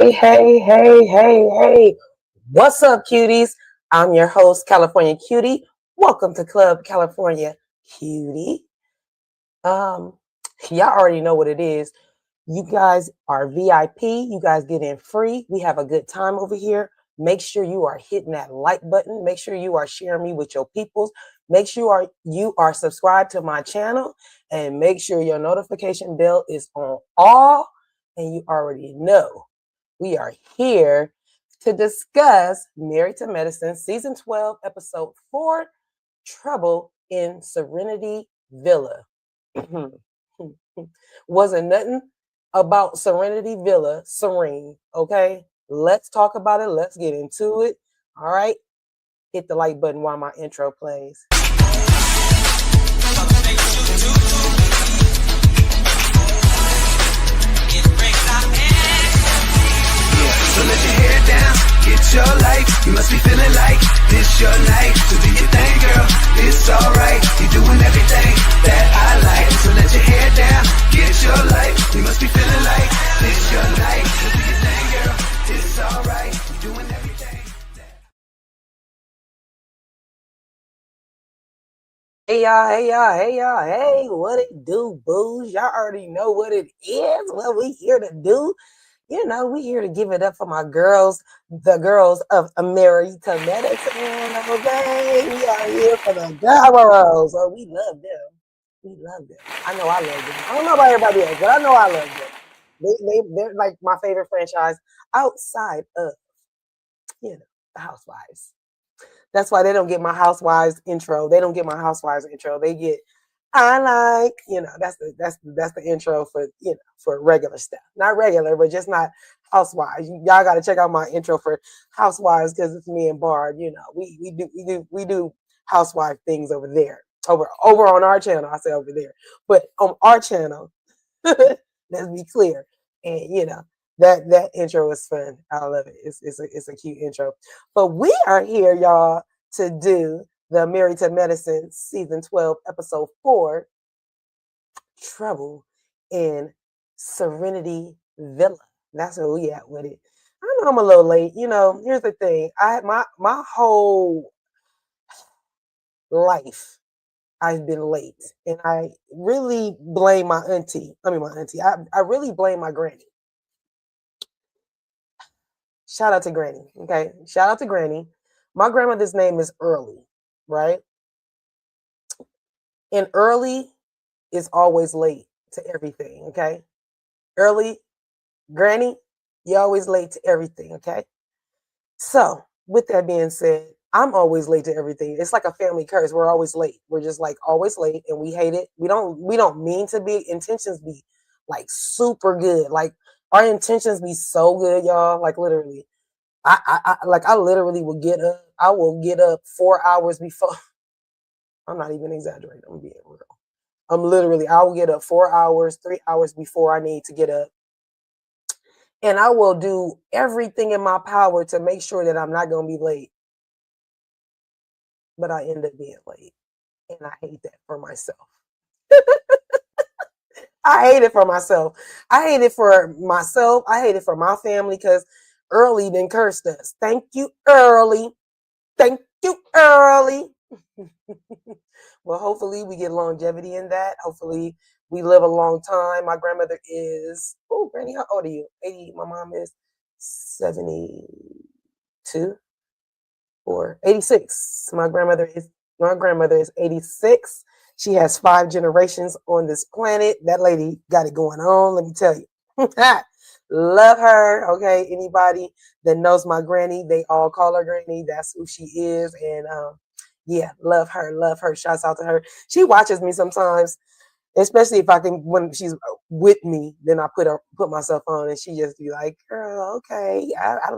Hey. What's up, cuties? I'm your host, California Cutie. Welcome to Club California Cutie. Um, y'all already know what it is. You guys are VIP. You guys get in free. We have a good time over here. Make sure you are hitting that like button. Make sure you are sharing me with your peoples. Make sure you are subscribed to my channel and make sure your notification bell is on all. And you already know we are here to discuss Married to Medicine, Season 12, Episode 4, Trouble in Serenity Villa. Wasn't nothing about Serenity Villa serene, okay? Let's talk about it. Let's get into it. All right? Hit the like button while my intro plays. So let your hair down, get your life. You must be feeling like this your night. So do your thing, girl, it's alright. You're doing everything that I like. So let your hair down, get your life. You must be feeling like this your night. So do your thing, girl, it's alright. You're doing everything. Hey, what it do, boos? Y'all already know what it is, what we here to do. You know, we here to give it up for my girls, the girls of Married to Medicine, okay? We are here for the girls. Oh, we love them. We love them. I know I love them. I don't know about everybody else, but I know I love them. They're like my favorite franchise outside of, the Housewives. That's why they don't get my Housewives intro. They don't get my Housewives intro. They get I like, that's the intro for for regular stuff. Not regular, but just not Housewives. Y'all got to check out my intro for Housewives because it's me and Barb. We do housewife things over there. Over on our channel, I say over there, but on our channel, let's be clear. And that intro is fun. I love it. It's a cute intro. But we are here, y'all, to do the Married to Medicine Season 12, Episode 4, Trouble in Serenity Villa. That's where we at with it. I know I'm a little late. Here's the thing. My whole life I've been late. And I really blame my auntie. I really blame my granny. Shout out to Granny. Okay. Shout out to Granny. My grandmother's name is Early, right? And Early is always late to everything. Okay. Early, Granny, you're always late to everything. Okay. So, with that being said, I'm always late to everything. It's like a family curse. We're always late. We're just like always late and we hate it. We don't mean to be. Intentions be like super good. Like our intentions be so good, y'all. Like literally. I literally will get up. I will get up 4 hours before. I'm not even exaggerating. I'm being real. I will get up 4 hours, 3 hours before I need to get up. And I will do everything in my power to make sure that I'm not going to be late. But I end up being late. And I hate that for myself. I hate it for myself. I hate it for myself. I hate it for my family because Early then cursed us. Thank you, Early. Thank you, Early. Well, hopefully we get longevity in that. Hopefully we live a long time. My grandmother is, Granny, how old are you? 80. My mom is 72 or 86. My grandmother is 86. She has 5 generations on this planet. That lady got it going on, let me tell you. Love her. Okay. Anybody that knows my granny, they all call her Granny. That's who she is. And yeah, love her. Love her. Shouts out to her. She watches me sometimes, especially if when she's with me, then I put myself on and she just be like, girl, okay, I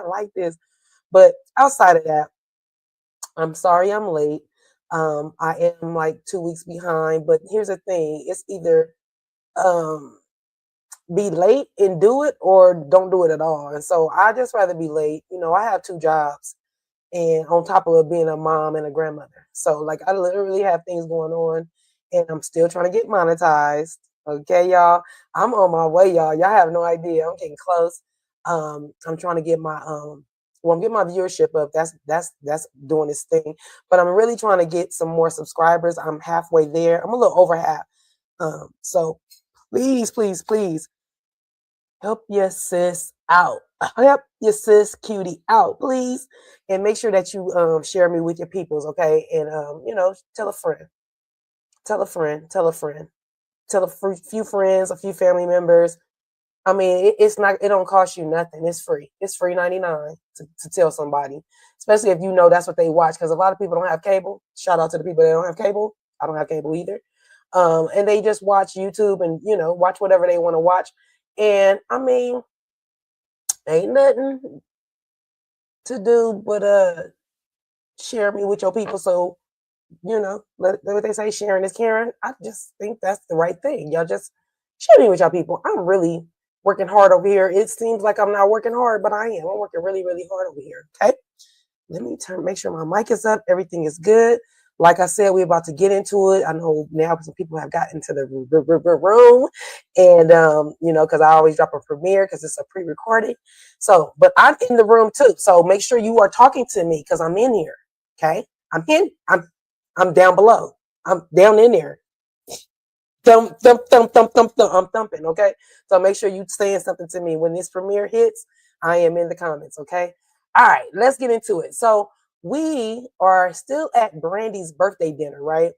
like this. But outside of that, I'm sorry I'm late. I am like 2 weeks behind, but here's the thing. It's either be late and do it or don't do it at all. And so I just rather be late. I have 2 jobs and on top of it being a mom and a grandmother. So like I literally have things going on and I'm still trying to get monetized. Okay, y'all. I'm on my way, y'all. Y'all have no idea. I'm getting close. I'm trying to get my well, I'm getting my viewership up. That's doing this thing. But I'm really trying to get some more subscribers. I'm halfway there. I'm a little over half. So please, please, please help your sis out. Help your sis Cutiee out, please. And make sure that you share me with your peoples, okay? And you know, tell a friend. Tell a friend, tell a friend. Tell a few friends, a few family members. I mean, it's not, it don't cost you nothing. It's free. It's free 99 to tell somebody, especially if you know that's what they watch. Because a lot of people don't have cable. Shout out to the people that don't have cable. I don't have cable either. And they just watch YouTube and, you know, watch whatever they want to watch. And I mean, ain't nothing to do but share me with your people. So, you know, what they say, sharing is caring. I just think that's the right thing. Y'all just share me with y'all people. I'm really working hard over here. It seems like I'm not working hard, but I am. I'm working really, really hard over here. Okay. Let me make sure my mic is up. Everything is good. Like I said, we're about to get into it. I know now some people have gotten to the room, and you know, because I always drop a premiere because it's a pre-recorded. So, but I'm in the room too. So make sure you are talking to me because I'm in here. Okay, I'm down below. I'm down in there. Thump, thump, thump, thump, thump, thump. I'm thumping. Okay, so make sure you saying something to me when this premiere hits. I am in the comments. Okay. All right, let's get into it. So we are still at Brandy's birthday dinner, right?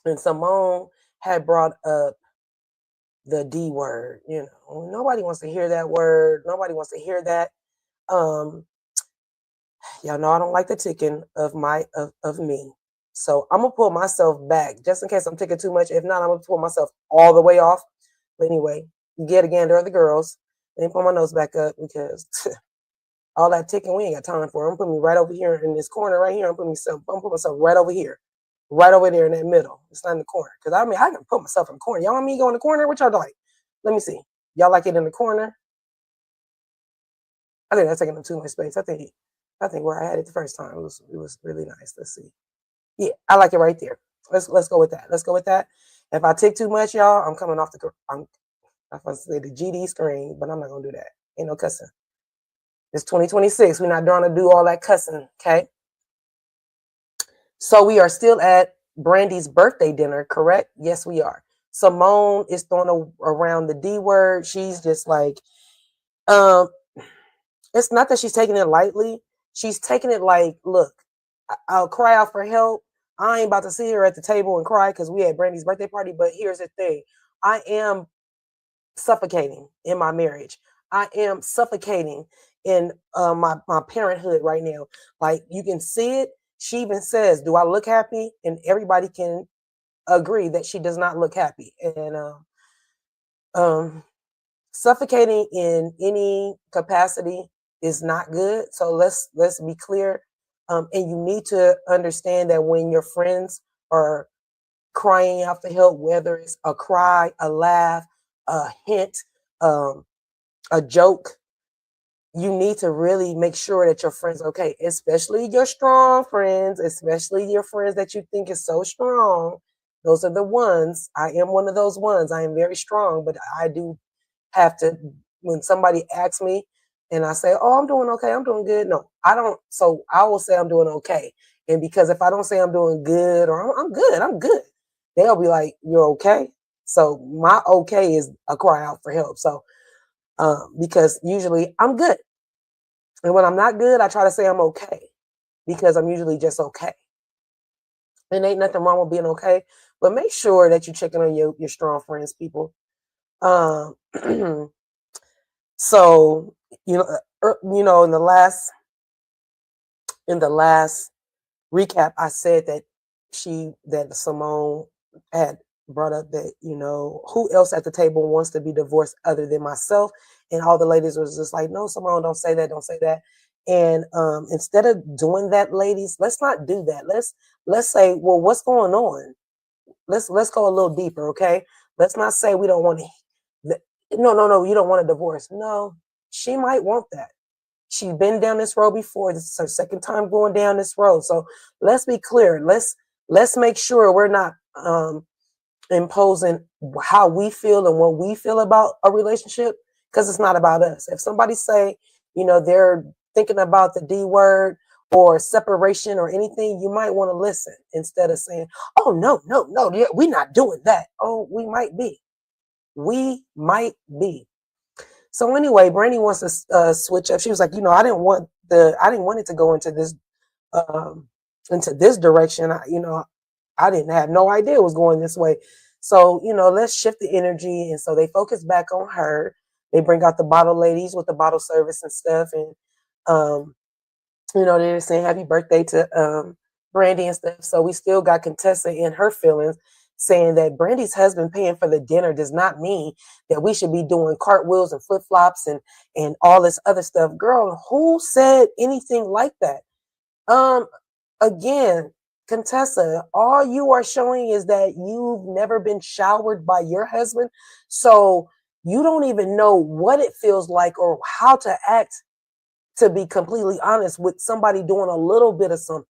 And Simone had brought up the D word. You know, nobody wants to hear that word. Nobody wants to hear that. Y'all know I don't like the ticking of me. So I'm gonna pull myself back just in case I'm ticking too much. If not, I'm gonna pull myself all the way off. But anyway, you get a gander of the girls. Let me pull my nose back up because all that ticking, we ain't got time for. I'm putting me right over here in this corner right here. I'm putting myself right over here. Right over there in that middle. It's not in the corner. Because I mean, I can put myself in the corner. Y'all want me to go in the corner? What y'all like? Let me see. Y'all like it in the corner? I think that's taking up too much space. I think where I had it the first time, it was really nice. Let's see. Yeah, I like it right there. Let's go with that. Let's go with that. If I tick too much, y'all, I'm coming off I'm going to say the GD screen, but I'm not gonna do that. Ain't no cussing. It's 2026. We're not trying to do all that cussing, okay? So we are still at Brandy's birthday dinner, correct? Yes, we are. Simone is throwing around the D word. She's just like, it's not that she's taking it lightly. She's taking it like, look, I'll cry out for help. I ain't about to sit here at the table and cry because we had Brandy's birthday party. But here's the thing. I am suffocating in my marriage. I am suffocating in my parenthood right now. Like you can see it. She even says, do I look happy? And everybody can agree that she does not look happy. And suffocating in any capacity is not good. So let's be clear. And you need to understand that when your friends are crying out for help, whether it's a cry, a laugh, a hint, a joke, you need to really make sure that your friends are okay, especially your strong friends, especially your friends that you think is so strong. Those are the ones. I am one of those ones. I am very strong, but I do have to, when somebody asks me and I say, oh, I'm doing okay, I'm doing good. No, I don't. So I will say I'm doing okay. And because if I don't say I'm doing good or I'm good, they'll be like, you're okay. So my okay is a cry out for help. So because usually I'm good. And when I'm not good, I try to say I'm okay because I'm usually just okay. And ain't nothing wrong with being okay, but make sure that you're checking on your strong friends, people. So, in the last recap, I said that Simone had brought up that, who else at the table wants to be divorced other than myself? And all the ladies was just like, no, Simone, don't say that. Don't say that. And instead of doing that, ladies, let's not do that. Let's say, well, what's going on? Let's go a little deeper. Okay. Let's not say we don't want to. No, you don't want a divorce. No, she might want that. She's been down this road before. This is her second time going down this road. So let's be clear. Let's make sure we're not imposing how we feel and what we feel about a relationship because it's not about us. If somebody say, they're thinking about the D word or separation or anything, you might want to listen instead of saying, oh, no, no, no, we're not doing that. Oh, we might be. We might be. So anyway, Brandy wants to switch up. She was like, I didn't want it to go um, into this direction. I didn't have no idea it was going this way. So, let's shift the energy. And so they focus back on her. They bring out the bottle ladies with the bottle service and stuff. And, they're saying happy birthday to Brandy and stuff. So we still got Contessa in her feelings saying that Brandy's husband paying for the dinner does not mean that we should be doing cartwheels and flip-flops and all this other stuff. Girl, who said anything like that? Again, Contessa, all you are showing is that you've never been showered by your husband. So you don't even know what it feels like or how to act, to be completely honest, with somebody doing a little bit of something.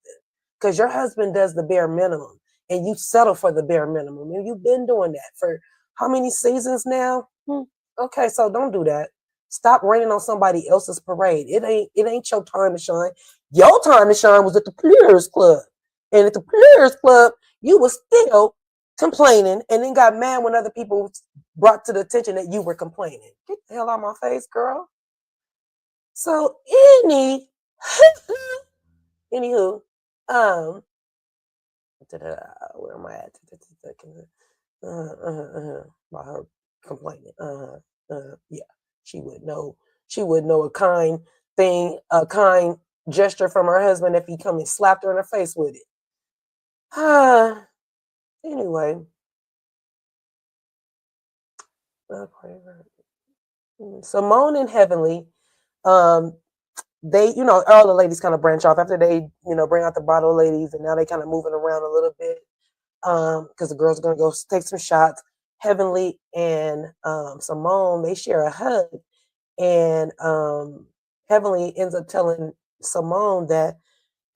Because your husband does the bare minimum and you settle for the bare minimum. And you've been doing that for how many seasons now? Okay, so don't do that. Stop raining on somebody else's parade. It ain't your time to shine. Your time to shine was at the Players Club. And at the Players Club, you were still complaining and then got mad when other people brought to the attention that you were complaining. Get the hell out of my face, girl. So anywho, where am I at? About her complaining. Yeah, she would know. She would know a kind gesture from her husband if he come and slapped her in the face with it. Anyway. Simone and Heavenly, they, all the ladies kind of branch off after they, bring out the bottle ladies, and now they kind of moving around a little bit. Because the girls are gonna go take some shots. Heavenly and Simone, they share a hug, and Heavenly ends up telling Simone that,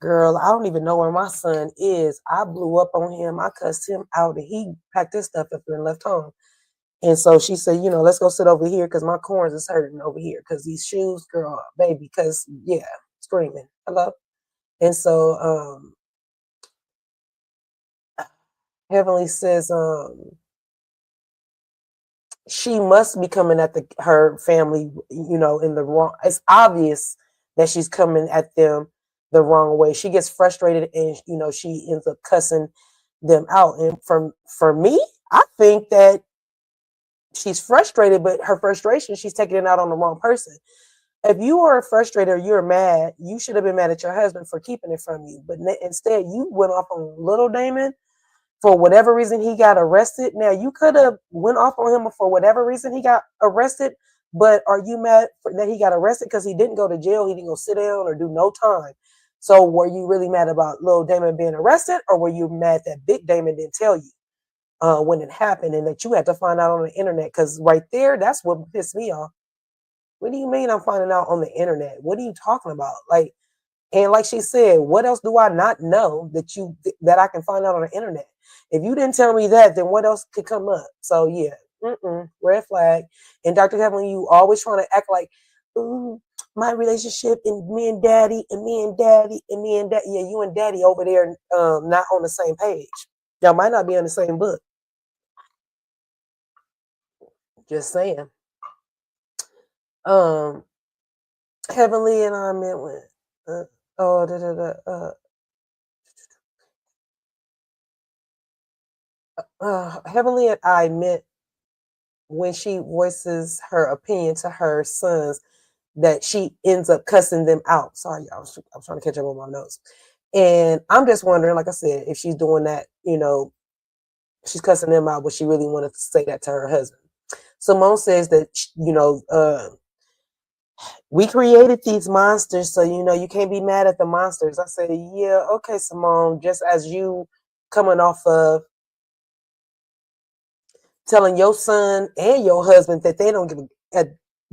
girl, I don't even know where my son is. I blew up on him. I cussed him out, and he packed his stuff up and left home. And so she said, let's go sit over here because my corns is hurting over here because these shoes, girl, baby, because, yeah, screaming. Hello? And so Heavenly says she must be coming at her family, in the wrong. It's obvious that she's coming at them the wrong way. She gets frustrated and, she ends up cussing them out. And for me, I think that she's frustrated, but her frustration, she's taking it out on the wrong person. If you are frustrated or you're mad, you should have been mad at your husband for keeping it from you. But instead, you went off on little Damon for whatever reason he got arrested. Now, you could have went off on him for whatever reason he got arrested, but are you mad that he got arrested because he didn't go to jail, he didn't go sit down or do no time? So were you really mad about little Damon being arrested, or were you mad that Big Damon didn't tell you when it happened and that you had to find out on the internet? Because right there, that's what pissed me off. What do you mean I'm finding out on the internet? What are you talking about? And like she said, what else do I not know that I can find out on the internet? If you didn't tell me that, then what else could come up? So yeah, red flag. And Dr. Kevin, you always trying to act like, ooh, my relationship and me and daddy and me and daddy and me and daddy. Yeah, you and daddy over there not on the same page. Y'all might not be in the same book. Just saying. Heavenly and I met with Heavenly and I met when she voices her opinion to her sons that she ends up cussing them out. Sorry, I was trying to catch up on my notes. And I'm just wondering, like I said, if she's doing that, she's cussing them out, but she really wanted to say that to her husband. Simone says that, we created these monsters, so you can't be mad at the monsters. I said, yeah, okay, Simone, just as you coming off of telling your son and your husband that they don't give a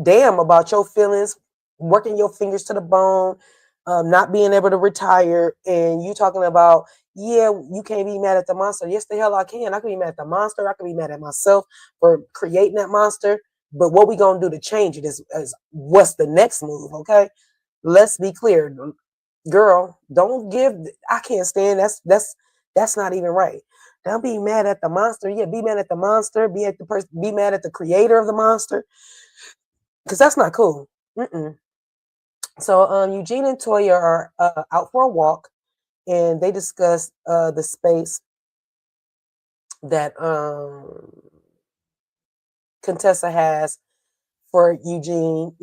damn about your feelings, working your fingers to the bone, not being able to retire, and you talking about, yeah, you can't be mad at the monster. Yes, the hell I can. I can be mad at the monster. I can be mad at myself for creating that monster. But what we gonna do to change it is what's the next move, okay? Let's be clear, girl. Don't give. I can't stand. That's not even right. Don't be mad at the monster. Yeah, be mad at the monster. Be at the person. Be mad at the creator of the monster, because that's not cool. Mm-mm. So Eugene and Toya are out for a walk, and they discuss the space that Contessa has for Eugene,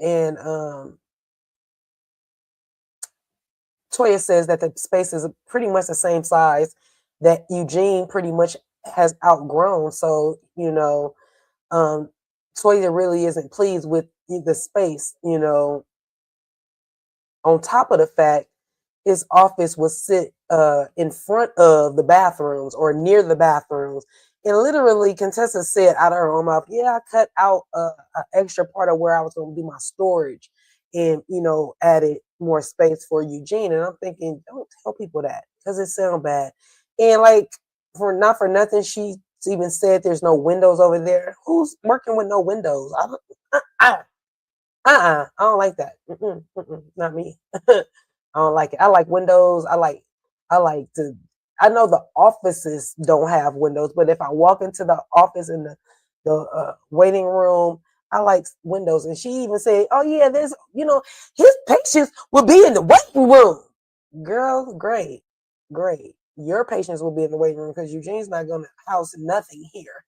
and Toya says that the space is pretty much the same size that Eugene pretty much has outgrown. So, Toya really isn't pleased with the space, on top of the fact his office would sit in front of the bathrooms or near the bathrooms. And literally, Contessa said out of her own mouth, yeah, I cut out an extra part of where I was going to do my storage and, added more space for Eugene. And I'm thinking, don't tell people that because it sounds bad. And like, not for nothing, she even said there's no windows over there. Who's working with no windows? I don't like that. Not me. I don't like it. I like windows. I like to. I know the offices don't have windows, but if I walk into the office in the waiting room, I like windows. And she even said, "Oh yeah, there's his patients will be in the waiting room." Girl, great, great. Your patients will be in the waiting room because Eugene's not going to house nothing here.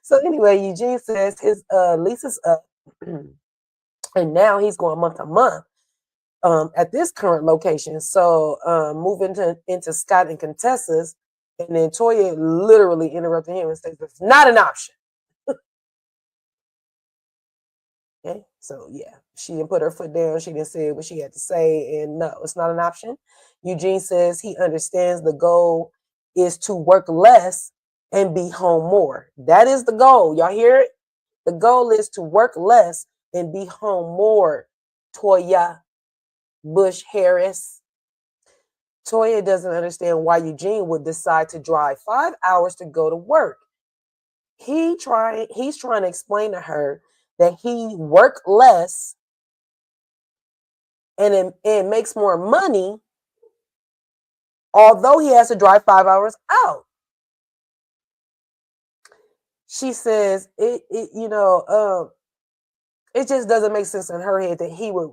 So anyway, Eugene says his lease is up, and now he's going month to month. At this current location. So moving into Scott and Contessa's, and then Toya literally interrupted him and said, "It's not an option." Okay, so yeah, she didn't put her foot down. She didn't say what she had to say, and no, it's not an option. Eugene says he understands the goal is to work less and be home more. That is the goal. Y'all hear it? The goal is to work less and be home more. Toya Bush Harris. Toya doesn't understand why Eugene would decide to drive 5 hours to go to work. He's trying to explain to her that he work less and it makes more money, although he has to drive 5 hours out. She says it just doesn't make sense in her head that he would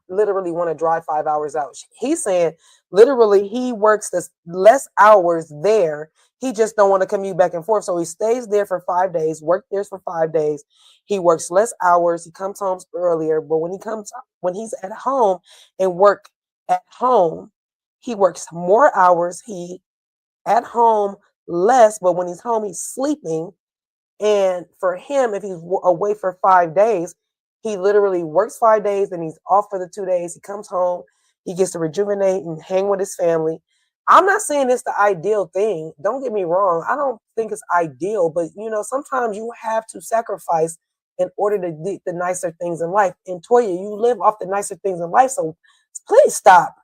literally want to drive 5 hours out. He's saying literally he works less hours there. He just don't want to commute back and forth. So he stays there for 5 days, work there for 5 days. He works less hours. He comes home earlier. But when he's at home and work at home, he works more hours. He at home less, but when he's home, he's sleeping. And for him, if he's away for 5 days, he literally works 5 days and he's off for the 2 days. He comes home, he gets to rejuvenate and hang with his family. I'm not saying it's the ideal thing. Don't get me wrong. I don't think it's ideal, but sometimes you have to sacrifice in order to get the nicer things in life. And Toya, you live off the nicer things in life. So please stop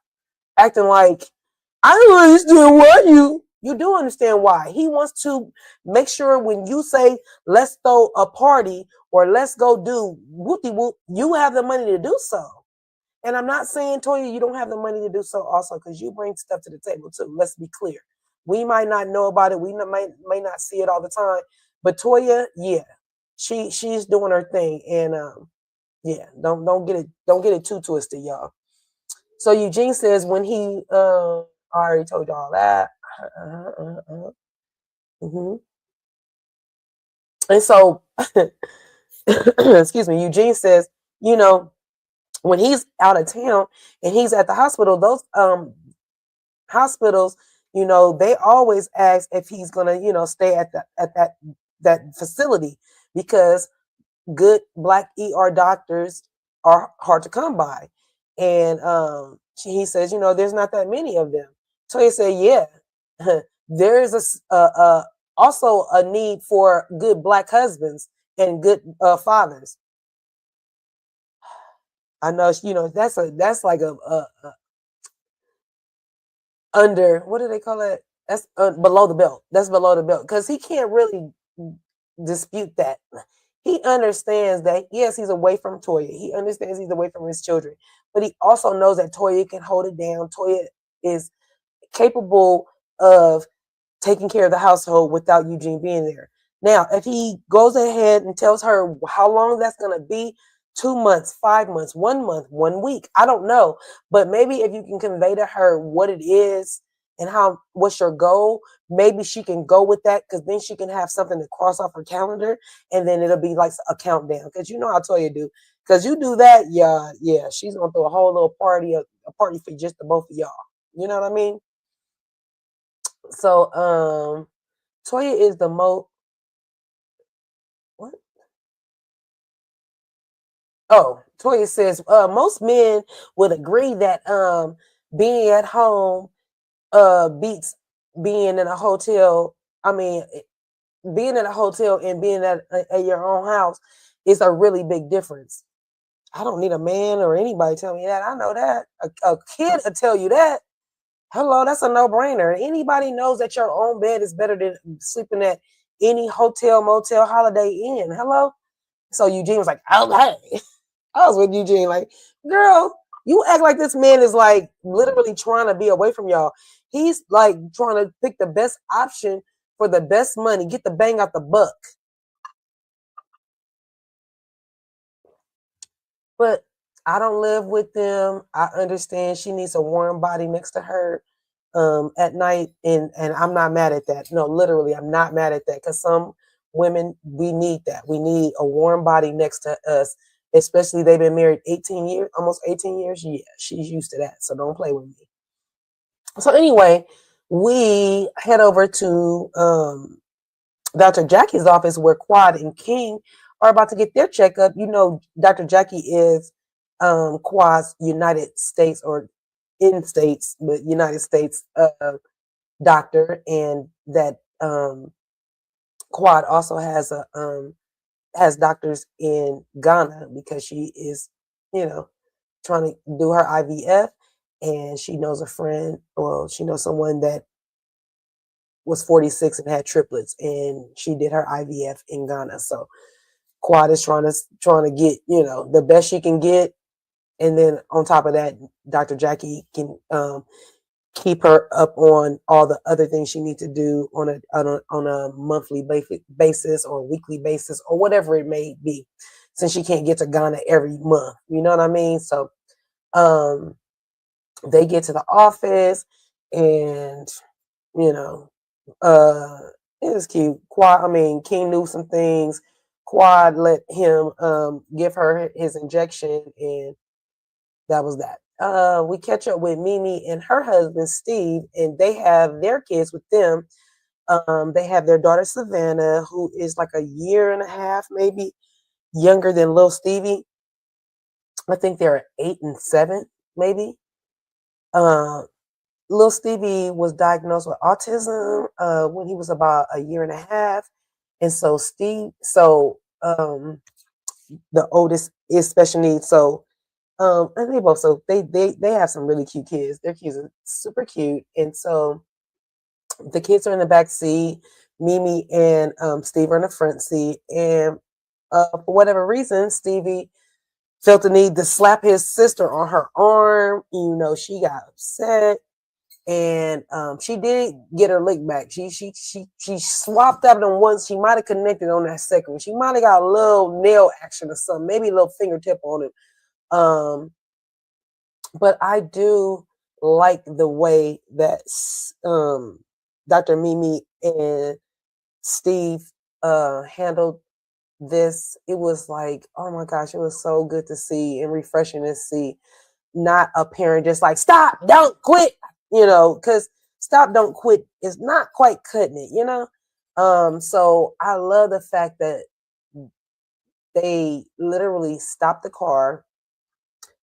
acting like I don't understand why you do understand why. He wants to make sure when you say, let's throw a party or let's go do whoopty whoop, you have the money to do so. And I'm not saying, Toya, you don't have the money to do so also because you bring stuff to the table too. Let's be clear. We might not know about it. We may not see it all the time. But Toya, yeah, she's doing her thing. And yeah, don't get it too twisted, y'all. So Eugene says when he I already told y'all that. Mm-hmm. And so, excuse me, Eugene says, when he's out of town and he's at the hospital, those hospitals, they always ask if he's gonna, stay at that facility because good Black ER doctors are hard to come by. And he says, there's not that many of them. Toya said, yeah, there is also a need for good Black husbands and good fathers. I know, that's like a under, what do they call it? That's below the belt. That's below the belt because he can't really dispute that. He understands that, yes, he's away from Toya. He understands he's away from his children, but he also knows that Toya can hold it down. Toya is capable of taking care of the household without Eugene being there. Now, if he goes ahead and tells her how long that's going to be, 2 months, 5 months, 1 month, 1 week, I don't know. But maybe if you can convey to her what it is and what's your goal, maybe she can go with that, because then she can have something to cross off her calendar, and then it'll be like a countdown. Because you know how Toya do. Because you do that, yeah, she's gonna throw a whole little party, a party for just the both of y'all. You know what I mean? So, Toya is the most. What? Oh, Toya says most men would agree that being at home beats being in a hotel. I mean, being in a hotel and being at your own house is a really big difference. I don't need a man or anybody tell me that. I know that. A kid will tell you that. Hello, that's a no-brainer. Anybody knows that your own bed is better than sleeping at any hotel, motel, Holiday Inn. Hello? So Eugene was like, okay. I was with Eugene, like, girl, you act like this man is like literally trying to be away from y'all. He's like trying to pick the best option for the best money, get the bang out the buck. But I don't live with them. I understand she needs a warm body next to her at night, and I'm not mad at that. No, literally, I'm not mad at that, because some women, we need that. We need a warm body next to us, especially they've been married 18 years, almost 18 years. Yeah, she's used to that, so don't play with me. So anyway, we head over to Dr. Jackie's office, where Quad and King are about to get their checkup. You know, Dr. Jackie is Quad's United States, or in states, but United States doctor, and that Quad also has doctors in Ghana, because she is, you know, trying to do her IVF, and she knows a friend, well, she knows someone that was 46 and had triplets, and she did her IVF in Ghana. So Quad is trying to get, the best she can get, and then on top of that, Dr. Jackie can keep her up on all the other things she needs to do on a monthly basis or weekly basis or whatever it may be, since she can't get to Ghana every month. You know what I mean? So they get to the office, and you know, it was cute. King knew some things. Quad let him give her his injection, and that was that. We catch up with Mimi and her husband Steve, and they have their kids with them. They have their daughter Savannah, who is like a year and a half, maybe younger than little Stevie. I think they're 8 and 7, maybe. Little Stevie was diagnosed with autism when he was about a year and a half, and so the oldest is special needs. So and they both, so they have some really cute kids. Their kids are super cute, and so the kids are in the back seat. Mimi and Steve are in the front seat, and for whatever reason, Stevie felt the need to slap his sister on her arm. She got upset, and she did get her lick back. She swapped at him once. She might have connected on that second one. She might have got a little nail action or something, maybe a little fingertip on him. But I do like the way that Dr. Mimi and Steve handled this. It was like, oh my gosh, it was so good to see and refreshing to see. Not a parent just like, stop, don't quit, because stop, don't quit is not quite cutting it, So I love the fact that they literally stopped the car,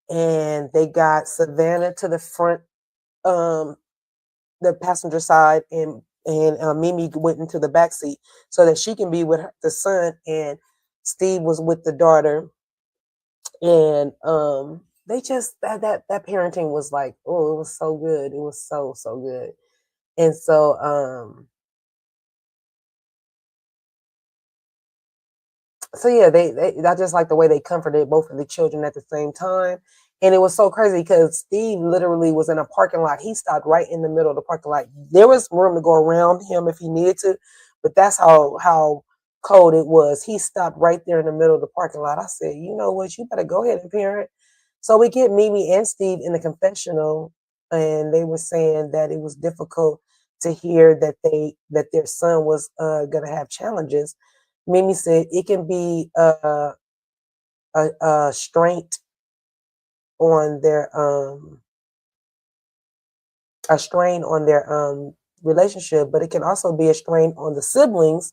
and they got Savannah to the front, the passenger side, and Mimi went into the back seat so that she can be with the son, and Steve was with the daughter. And they just that parenting was like, oh, it was so good. It was so good. And so So yeah, I just like the way they comforted both of the children at the same time. And it was so crazy because Steve literally was in a parking lot. He stopped right in the middle of the parking lot. There was room to go around him if he needed to, but that's how cold it was. He stopped right there in the middle of the parking lot. I said, you know what, you better go ahead and parent. So we get Mimi and Steve in the confessional, and they were saying that it was difficult to hear that their son was gonna have challenges. Mimi said it can be a strain on a strain on their relationship, but it can also be a strain on the siblings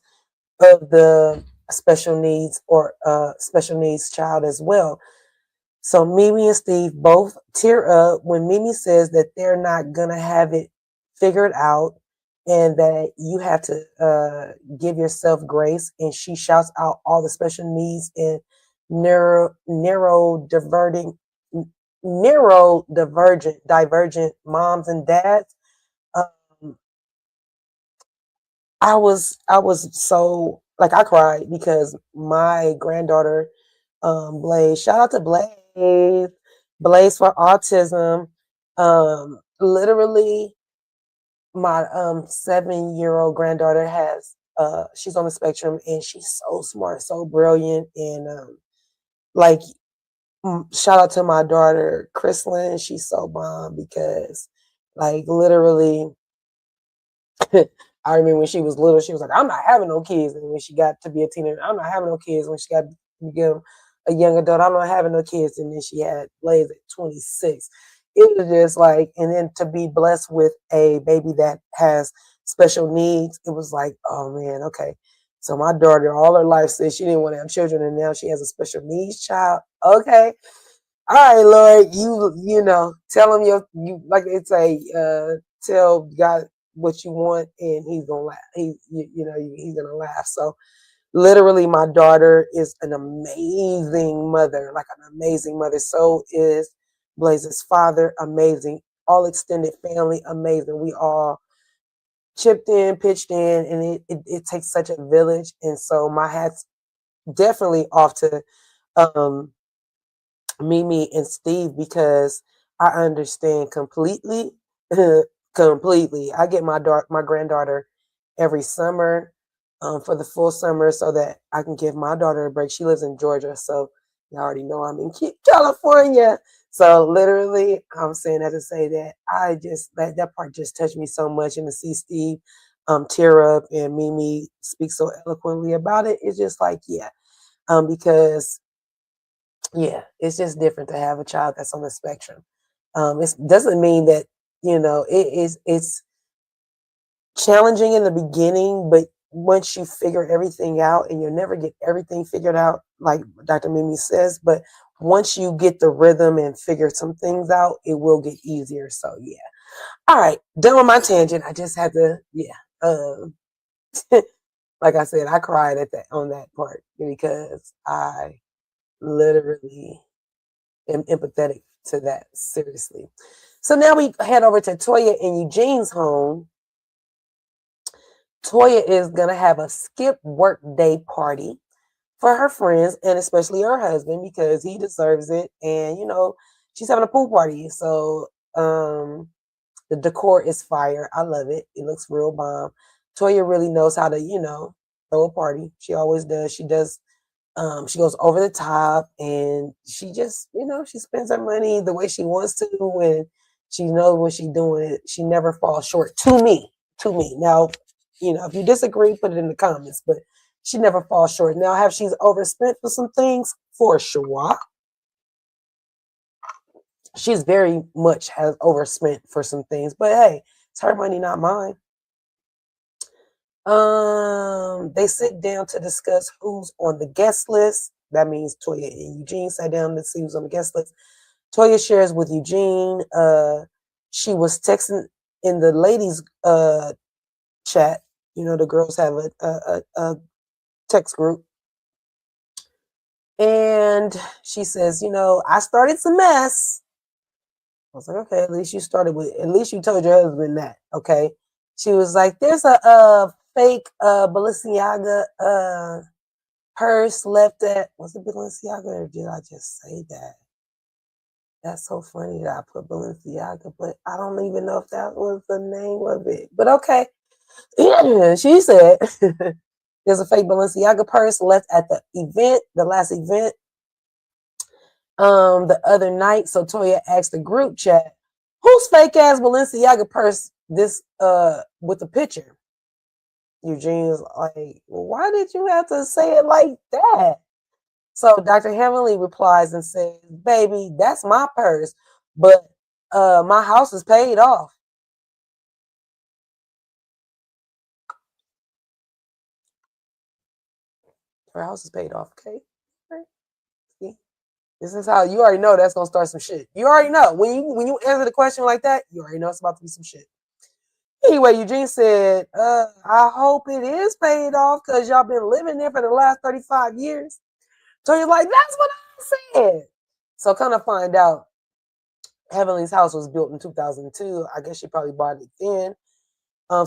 of the special needs or special needs child as well. So Mimi and Steve both tear up when Mimi says that they're not gonna have it figured out and that you have to give yourself grace. And she shouts out all the special needs and neuro neuro diverting divergent moms and dads. Um, I was so like I cried because my granddaughter Blaze, shout out to Blaze for autism. Literally my 7-year-old granddaughter has she's on the spectrum and she's so smart, so brilliant, and like shout out to my daughter Chrislyn, she's so bomb because like literally I remember when she was little, she was like, I'm not having no kids. And when she got to be a teenager, I'm not having no kids. When she got to become a young adult, I'm not having no kids. And then she had Blaze at 26. It was just like, and then to be blessed with a baby that has special needs, it was like, oh man, okay. So my daughter, all her life said she didn't want to have children, and now she has a special needs child. Okay, all right, Lord, you know, tell him you like it's a tell God what you want, and he's gonna laugh. He's gonna laugh. So literally, my daughter is an amazing mother, like an amazing mother. So is Blaze's father, amazing. All extended family, amazing. We all chipped in, pitched in, and it takes such a village. And so my hat's definitely off to um Mimi and Steve because I understand completely. Completely. I get my granddaughter every summer for the full summer so that I can give my daughter a break. She lives in Georgia, so you already know I'm in California. So literally, I'm saying that to say that I just that part just touched me so much, and to see Steve tear up and Mimi speak so eloquently about it, it's just like yeah, because yeah, it's just different to have a child that's on the spectrum. It doesn't mean that it's challenging in the beginning, but once you figure everything out, and you'll never get everything figured out, like Dr. Mimi says, but once you get the rhythm and figure some things out, it will get easier. So yeah. All right, done with my tangent. I just had to, yeah. Um, like I said, I cried at that on that part because I literally am empathetic to that, seriously. So now we head over to Toya and Eugene's home. Toya is gonna have a skip work day party for her friends and especially her husband because he deserves it. And she's having a pool party. So the decor is fire. I love it. It looks real bomb. Toya really knows how to, throw a party. She always does. She goes over the top, and she just, she spends her money the way she wants to, and she knows what she's doing. She never falls short to me. Now, if you disagree, put it in the comments, but she never falls short. Now, have she's overspent for some things? For sure. She's very much has overspent for some things, but hey, it's her money, not mine. They sit down to discuss who's on the guest list. That means Toya and Eugene sat down to see who's on the guest list. Toya shares with Eugene, she was texting in the ladies' chat. The girls have a text group. And she says, I started some mess. I was like, okay, at least you told your husband that, okay? She was like, there's a fake Balenciaga purse left at, was it Balenciaga or did I just say that? That's so funny that I put Balenciaga, but I don't even know if that was the name of it. But okay. She said there's a fake Balenciaga purse left at the event, the last event, the other night. So Toya asked the group chat, whose fake ass Balenciaga purse this with the picture? Eugene's like, well, why did you have to say it like that? So Dr. Heavenly replies and says, baby, that's my purse, but my house is paid off. Her house is paid off, okay? Right. See? This is how you already know that's gonna start some shit. You already know. When you answer the question like that, you already know it's about to be some shit. Anyway, Eugene said, I hope it is paid off because y'all been living there for the last 35 years. So you're like, that's what I said. So kind of find out Heavenly's house was built in 2002. I guess she probably bought it then.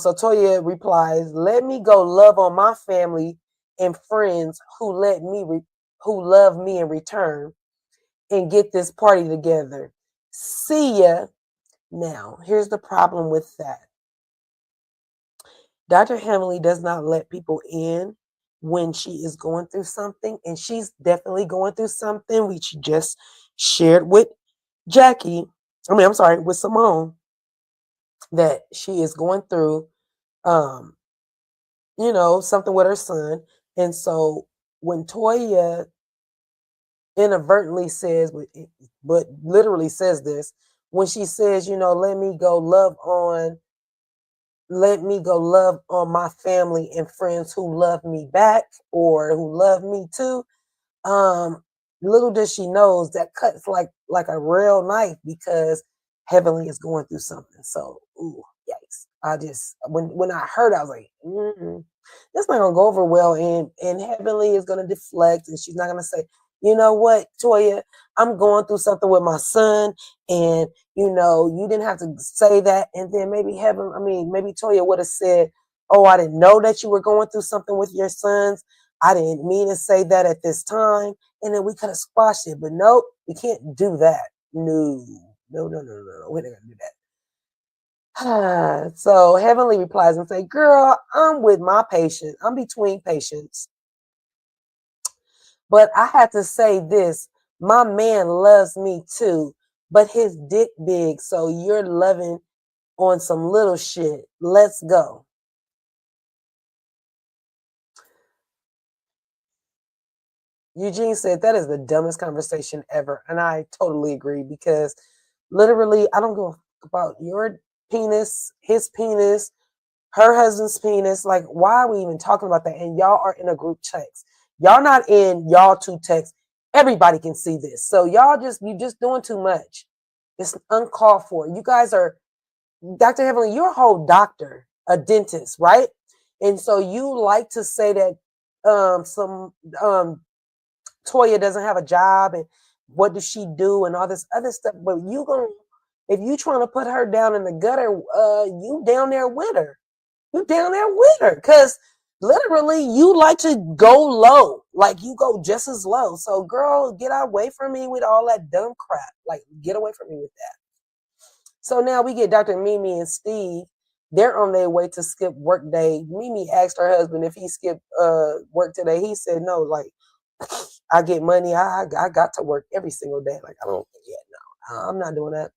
So Toya replies, let me go love on my family and friends who love me in return and get this party together. See ya. Now, here's the problem with that. Dr. Heavenly does not let people in when she is going through something, and she's definitely going through something, which she just shared with with Simone, that she is going through, something with her son. And so when Toya inadvertently says, but literally says this, when she says, let me go love on my family and friends who love me back or who love me too. Little does she knows that cuts like a real knife because Heavenly is going through something. So, ooh, yikes! I just when I heard, I was like, that's not gonna go over well, and Heavenly is gonna deflect, and she's not gonna say, you know what, Toya, I'm going through something with my son, and you didn't have to say that. And then maybe maybe Toya would have said, oh, I didn't know that you were going through something with your sons. I didn't mean to say that at this time. And then we could have squashed it. But nope, we can't do that. No. We're not going to do that. So Heavenly replies and say, girl, I'm with my patient. I'm between patients. But I had to say this. My man loves me too, but his dick big. So you're loving on some little shit. Let's go. Eugene said that is the dumbest conversation ever. And I totally agree because literally, I don't go about your penis, his penis, her husband's penis. Like, why are we even talking about that? And y'all are in a group text. Y'all not in y'all two texts. Everybody can see this. So you just doing too much. It's uncalled for. You guys are, Dr. Heavenly, you're a whole doctor, a dentist, right? And so you like to say that Toya doesn't have a job and what does she do and all this other stuff. But if you trying to put her down in the gutter, you down there with her. You down there with her. Because literally you like to go low. Like you go just as low. So girl, get away from me with all that dumb crap. Like get away from me with that. So now we get Dr. Mimi and Steve. They're on their way to skip work day. Mimi asked her husband if he skipped work today. He said no, like I get money. I got to work every single day. Like I don't. Yeah, no, I'm not doing that.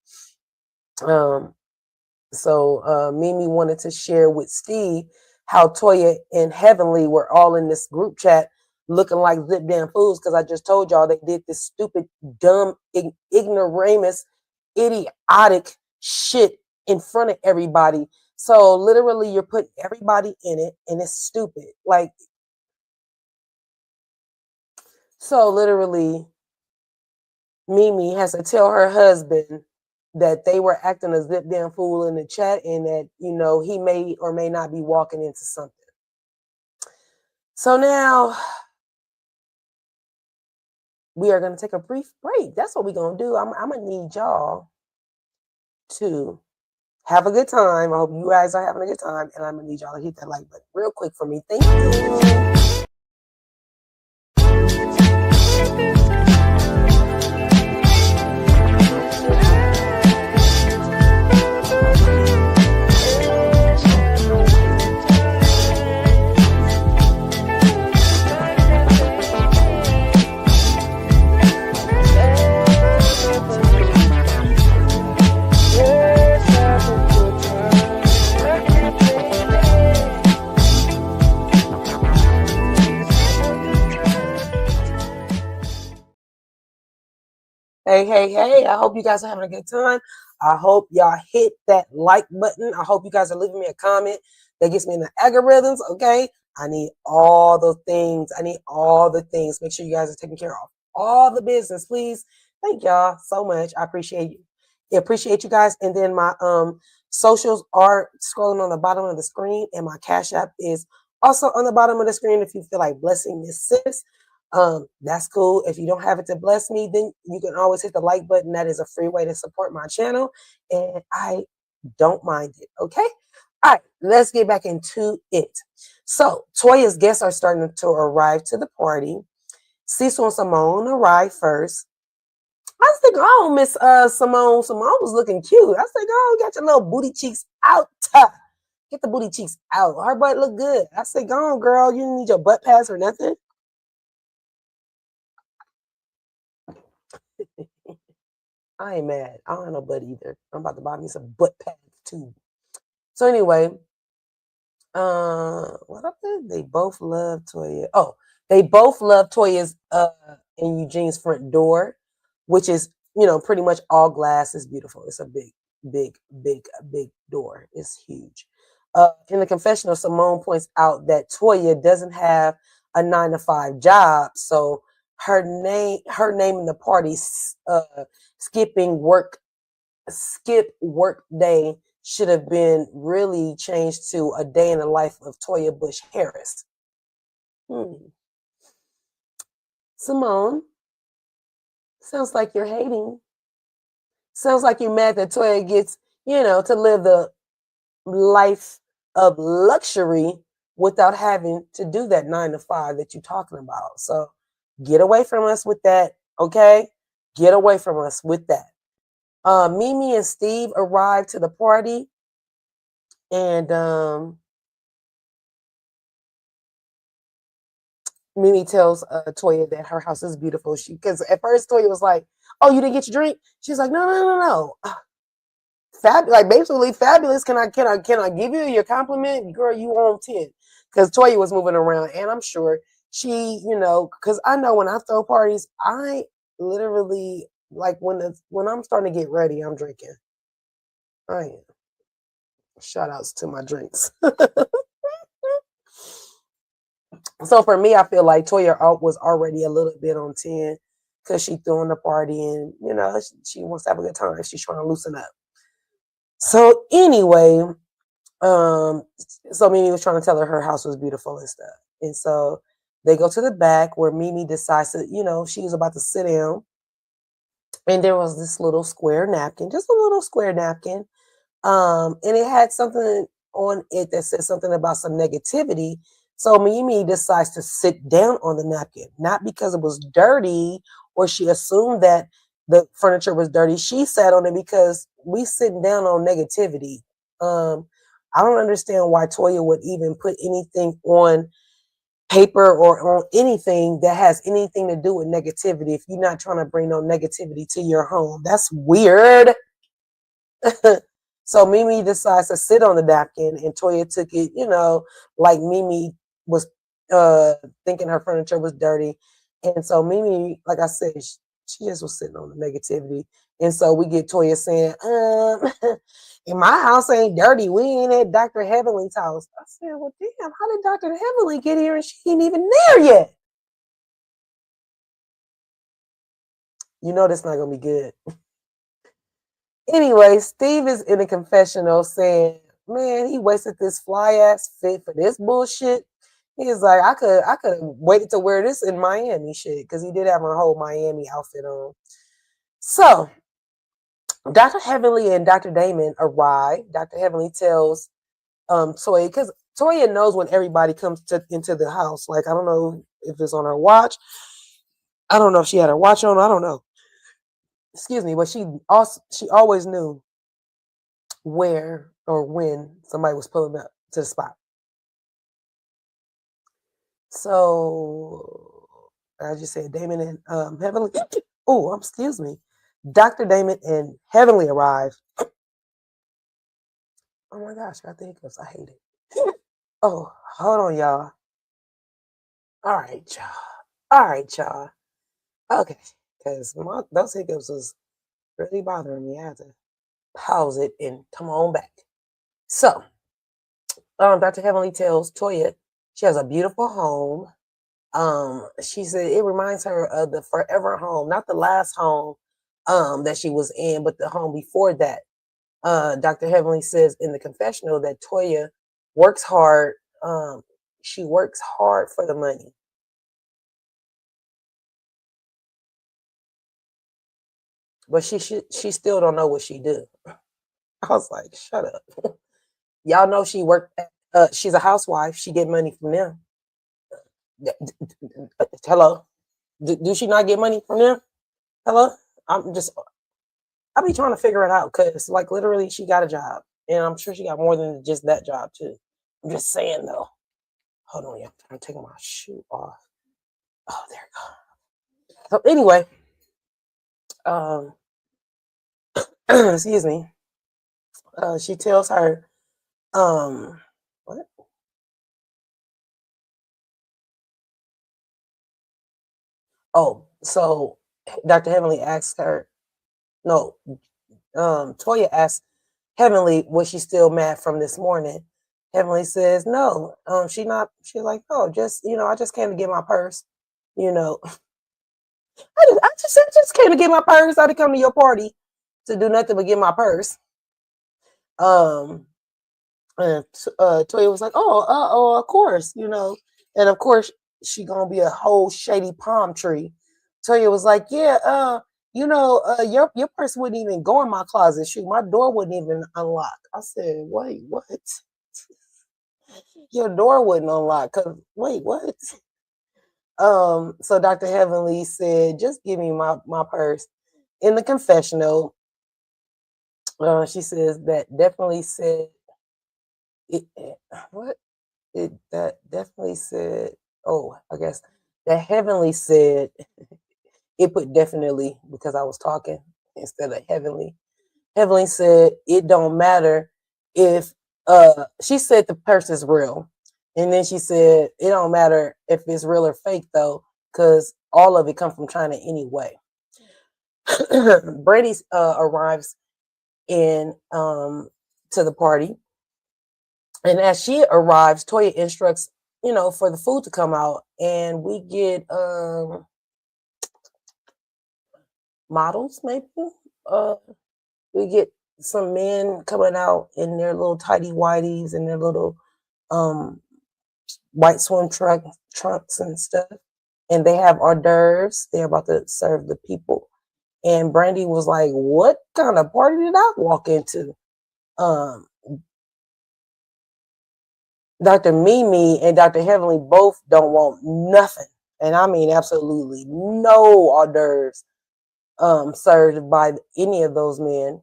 So Mimi wanted to share with Steve how Toya and Heavenly were all in this group chat looking like zip damn fools because I just told y'all they did this stupid, dumb, ignoramus, idiotic shit in front of everybody. So literally, you're putting everybody in it, and it's stupid. Like. So literally, Mimi has to tell her husband that they were acting a zip damn fool in the chat and that, he may or may not be walking into something. So now we are going to take a brief break. That's what we're going to do. I'm going to need y'all to have a good time. I hope you guys are having a good time. And I'm going to need y'all to hit that like button real quick for me. Thank you. Hey. I hope you guys are having a good time. I hope y'all hit that like button. I hope you guys are leaving me a comment that gets me in the algorithms. Okay. I need all the things. I need all the things. Make sure you guys are taking care of all the business, please. Thank y'all so much. I appreciate you. I appreciate you guys. And then my socials are scrolling on the bottom of the screen, and my Cash App is also on the bottom of the screen if you feel like blessing Miss Sis. That's cool. If you don't have it to bless me, then you can always hit the like button. That is a free way to support my channel, and I don't mind it. Okay. All right, let's get back into it. So Toya's guests are starting to arrive to the party. Cecil and Simone arrive first. I think, oh, Miss Simone. Simone was looking cute. I said, oh, get your little booty cheeks out. Get the booty cheeks out. Her butt look good. I said, go on, girl. You don't need your butt pads or nothing. I ain't mad. I don't have no butt either. I'm about to buy me some butt pads too. So anyway, what happened? They both love Toya. Oh, they both love Toya's and Eugene's front door, which is, pretty much all glass. Is beautiful. It's a big door. It's huge. In the confessional, Simone points out that Toya doesn't have a 9-to-5 job, so her name in the party skip work day should have been really changed to a day in the life of Toya Bush Harris. Simone, sounds like you're hating. Sounds like you're mad that Toya gets, to live the life of luxury without having to do that 9-to-5 that you're talking about. So get away from us with that, okay? Get away from us with that. Mimi and Steve arrived to the party, and Mimi tells Toya that her house is beautiful. Because at first Toya was like, "Oh, you didn't get your drink?" She's like, "No. Basically fabulous. Can I give you your compliment, girl? You on 10?" Because Toya was moving around, and I'm sure she, because I know when I throw parties, I literally like when I'm starting to get ready, I'm drinking. I am. Shout outs to my drinks. So for me, I feel like Toya was already a little bit on 10 because she throwing the party and, she wants to have a good time. She's trying to loosen up. So anyway, so Mimi was trying to tell her house was beautiful and stuff. And so they go to the back where Mimi decides to, she was about to sit down. And there was this little square napkin, just a little square napkin. And it had something on it that said something about some negativity. So Mimi decides to sit down on the napkin, not because it was dirty or she assumed that the furniture was dirty. She sat on it because we sitting down on negativity. I don't understand why Toya would even put anything on paper or on anything that has anything to do with negativity if you're not trying to bring no negativity to your home. That's weird. So Mimi decides to sit on the napkin, and Toya took it, like Mimi was thinking her furniture was dirty. And so Mimi, like I said, she just was sitting on the negativity. And so we get Toya saying, and my house ain't dirty. We ain't at Dr. Heavenly's house. I said, well, damn, how did Dr. Heavenly get here and she ain't even there yet? You know that's not going to be good. Anyway, Steve is in a confessional saying, man, he wasted this fly ass fit for this bullshit. He's like, I could have waited to wear this in Miami shit, because he did have a whole Miami outfit on. So Dr. Heavenly and Dr. Damon arrive. Dr. Heavenly tells Toya, because Toya knows when everybody comes into the house. Like, I don't know if it's on her watch. I don't know if she had her watch on. I don't know. Excuse me, but she always knew where or when somebody was pulling up to the spot. So I just said Damon and Heavenly. Oh, excuse me. Dr. Damon and Heavenly arrive. Oh my gosh, I got the hiccups. I hate it. Oh, hold on, y'all. All right, y'all. Okay. because those hiccups was really bothering me. I had to pause it and come on back. So, Dr. Heavenly tells Toya she has a beautiful home. She said it reminds her of the forever home, not the last home that she was in, but the home before that. Dr. Heavenly says in the confessional that Toya works hard. She works hard for the money. But she still don't know what she do. I was like, shut up. Y'all know she worked she's a housewife. She get money from them. Hello. Do she not get money from them? Hello? I be trying to figure it out because like literally she got a job. And I'm sure she got more than just that job too. I'm just saying though. Hold on, y'all. I'm taking my shoe off. Oh, there we go. So anyway, excuse me. She tells her, what? Oh, so Dr. Heavenly asks her, no, Toya asks Heavenly, was she still mad from this morning? Heavenly says, no, she not, she's like, oh, just, I just came to get my purse, you know. I just came to get my purse. I didn't come to your party to do nothing but get my purse. And Toya was like, oh, of course, and of course she gonna be a whole shady palm tree. Toya was like, yeah, your purse wouldn't even go in my closet. Shoot, my door wouldn't even unlock. I said, wait, what? Your door wouldn't unlock. Cause wait, what? So Dr. Heavenly said, just give me my purse. In the confessional, she says that definitely said it. What? That definitely said. Oh, I guess that Heavenly said it put definitely because I was talking instead of Heavenly. Heavenly said it don't matter if she said the purse is real. And then she said it don't matter if it's real or fake though, because all of it comes from China anyway. Brady arrives in to the party. And as she arrives, Toya instructs, for the food to come out. And we get models, maybe. We get some men coming out in their little tidy whities and their little white swim trunks and stuff. And they have hors d'oeuvres. They're about to serve the people. And Brandy was like, what kind of party did I walk into? Dr. Mimi and Dr. Heavenly both don't want nothing. And I mean absolutely no hors d'oeuvres served by any of those men.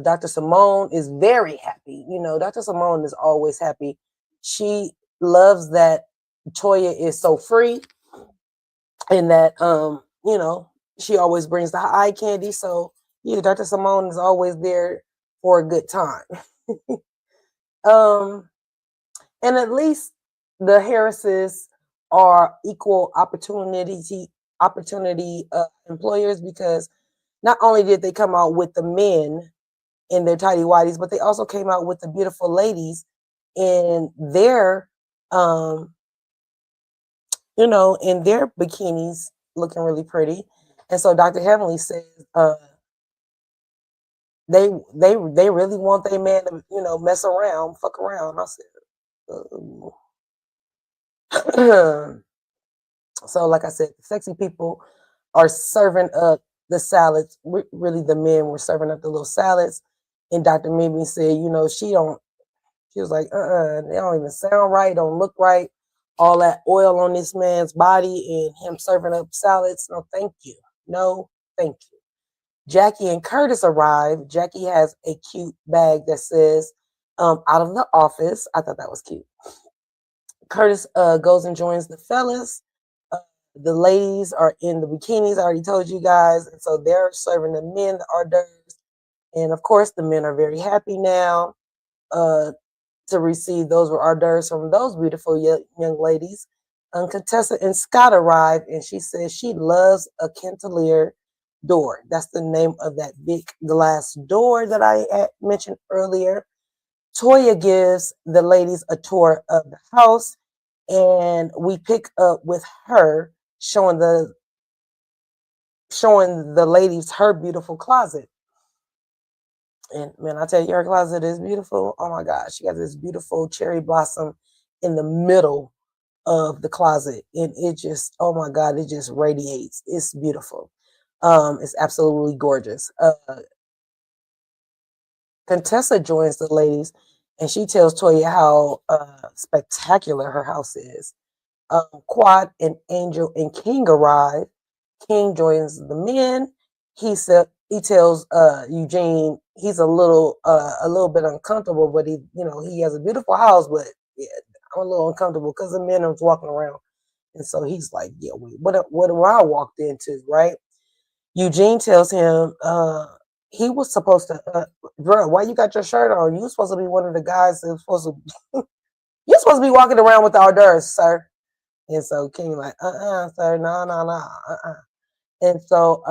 Dr. Simone is very happy. Dr. Simone is always happy. She loves that Toya is so free and that, she always brings the eye candy. So, yeah, Dr. Simone is always there for a good time. And at least the Harrises are equal opportunity employers because not only did they come out with the men in their tidy whities, but they also came out with the beautiful ladies in their, in their bikinis looking really pretty. And so Dr. Heavenly says they really want their man to, mess around, fuck around. I said, so like I said, the sexy people are serving up the salads. Really, the men were serving up the little salads. And Dr. Mimi said, she was like, they don't even sound right, don't look right. All that oil on this man's body and him serving up salads. No, thank you. No, thank you. Jackie and Curtis arrive. Jackie has a cute bag that says, out of the office. I thought that was cute. Curtis goes and joins the fellas. The ladies are in the bikinis. I already told you guys. And so they're serving the men the hors d'oeuvres. And of course, the men are very happy now to receive those hors d'oeuvres from those beautiful young ladies. Contessa and Scott arrive, and she says she loves a Cantelier. door. That's the name of that big glass door that I had mentioned earlier. Toya gives the ladies a tour of the house, and we pick up with her showing the ladies her beautiful closet. And man, I tell you, her closet is beautiful. Oh my gosh, she got this beautiful cherry blossom in the middle of the closet, and it just, oh my god, it just radiates. It's beautiful. It's absolutely gorgeous. Contessa joins the ladies, and she tells Toya how spectacular her house is. Quad and Angel and King arrive. King joins the men. He tells Eugene he's a little bit uncomfortable, but he has a beautiful house, but yeah, I'm a little uncomfortable because the men are walking around, and so he's like, yeah, wait, what do I walked into, right? Eugene tells him he was supposed to, bro, why you got your shirt on? You supposed to be one of the guys that's supposed to, you're supposed to be walking around with the hors d'oeuvres, sir. And so King like, sir, no. And so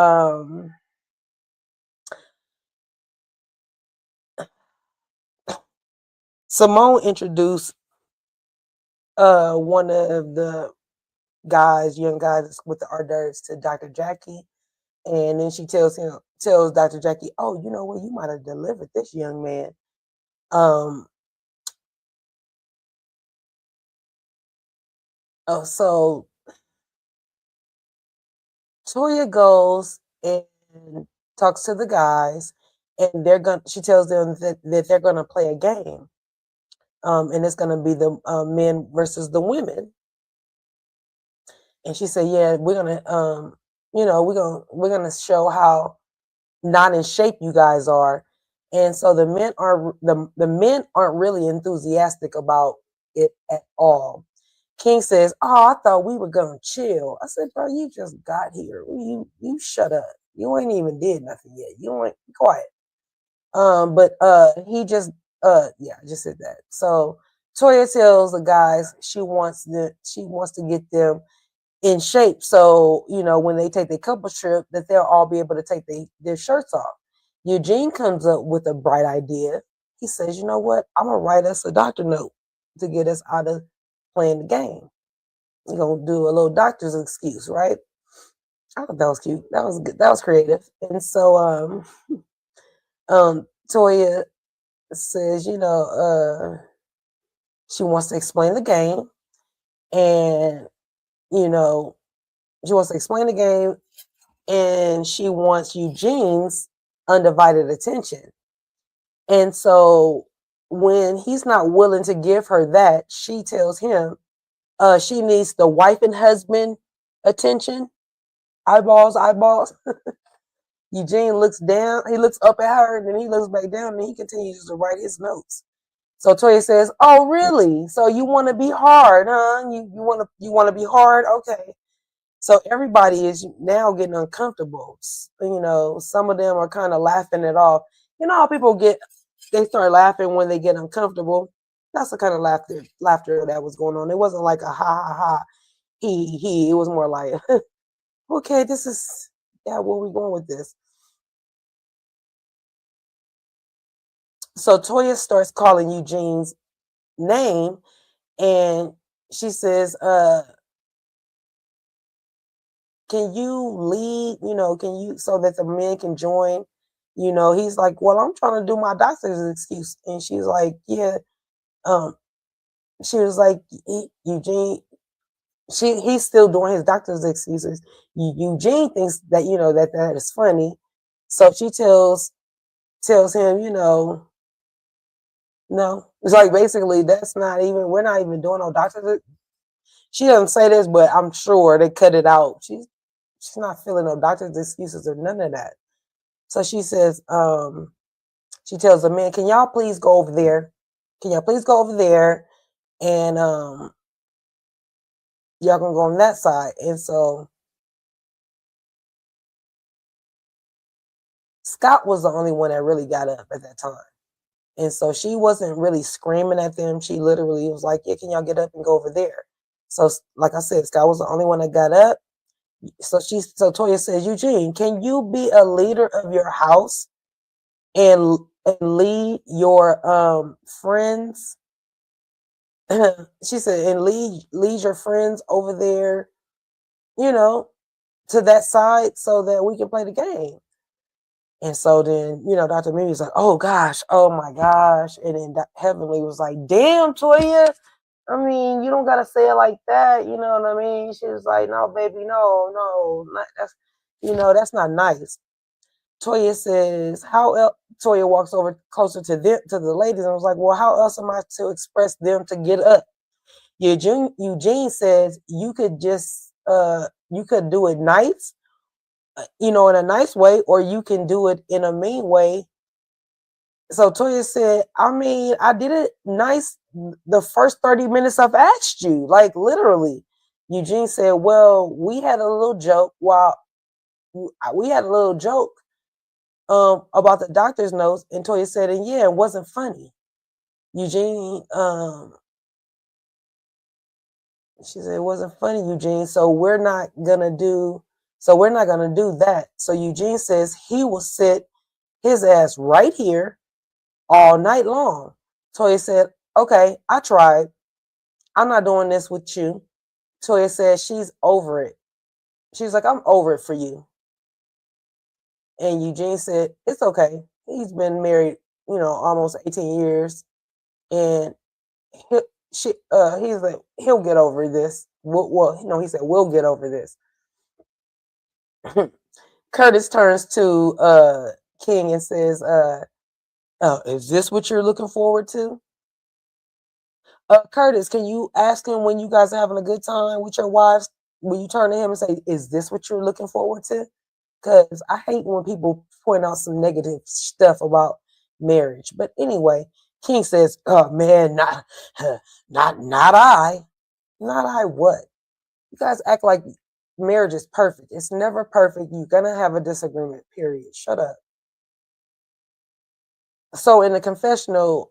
Simone introduced one of the young guys with the hors d'oeuvres to Dr. Jackie. And then she tells Dr. Jackie, oh, you know what, you might have delivered this young man. So Toya goes and talks to the guys, and she tells them that they're gonna play a game. And it's gonna be the men versus the women. And she said, yeah, we're gonna we're gonna show how not in shape you guys are. And so the men aren't really enthusiastic about it at all. King says, oh, I thought we were gonna chill. I said, bro, you just got here. You shut up. You ain't even did nothing yet. You ain't be quiet. But he just yeah, I just said that. So Toya tells the guys she wants to get them in shape. So, when they take their couple trip, that they'll all be able to take their shirts off. Eugene comes up with a bright idea. He says, you know what? I'm gonna write us a doctor note to get us out of playing the game. You're gonna do a little doctor's excuse, right? I thought that was cute. That was good. That was creative. And so Toya says, she wants to explain the game, and she wants to explain the game, and she wants Eugene's undivided attention. And so when he's not willing to give her that, she tells him she needs the wife and husband attention. Eyeballs. Eugene looks down, he looks up at her, and then he looks back down, and he continues to write his notes. So Toya says, oh, really? So you want to be hard, huh? You want to be hard? Okay. So everybody is now getting uncomfortable. Some of them are kind of laughing it off. You know how people they start laughing when they get uncomfortable. That's the kind of laughter that was going on. It wasn't like a ha ha ha, he. It was more like, okay, this is, yeah, where we going with this? So Toya starts calling Eugene's name, and she says, can you lead, can you, so that the men can join? He's like, well, I'm trying to do my doctor's excuse. And she's like, yeah. She was like, Eugene, he's still doing his doctor's excuses. Eugene thinks that, that is funny. So she tells him, no. It's like, basically, we're not even doing no doctor's. She doesn't say this, but I'm sure they cut it out. She's not feeling no doctor's excuses or none of that. So she says, she tells the man, can y'all please go over there? Can y'all please go over there? And y'all gonna go on that side. And so Scott was the only one that really got up at that time. And so she wasn't really screaming at them. She literally was like, yeah, can y'all get up and go over there? So like I said, Scott was the only one that got up. So Toya says, Eugene, can you be a leader of your house and lead your friends? She said, and lead your friends over there, you know, to that side so that we can play the game. And so then, Dr. Mimi was like, oh gosh, oh my gosh. And then Heavenly was like, damn, Toya. I mean, you don't gotta say it like that, you know what I mean? She was like, no, baby, no, that's not nice. Toya says, how else? Toya walks over closer to the ladies and was like, well, how else am I to express them to get up? Eugene says you could just you could do it nice, in a nice way, or you can do it in a mean way. So Toya said, I mean, I did it nice the first 30 minutes I've asked you, like literally. Eugene said, well, we had a little joke about the doctor's notes, and Toya said, and yeah, it wasn't funny. Eugene, she said it wasn't funny, Eugene. So we're not gonna do that. So Eugene says he will sit his ass right here all night long. Toya said, okay, I tried. I'm not doing this with you. Toya said she's over it. She's like, I'm over it for you. And Eugene said, it's okay. He's been married, almost 18 years. And he's like, he'll get over this. He said, we'll get over this. Curtis turns to King and says, is this what you're looking forward to? Curtis, can you ask him when you guys are having a good time with your wives? Will you turn to him and say, is this what you're looking forward to? Because I hate when people point out some negative stuff about marriage. But anyway, King says, oh man, not I. Not I what? You guys act like marriage is perfect. It's never perfect. You're gonna have a disagreement, period. Shut up. So in the confessional,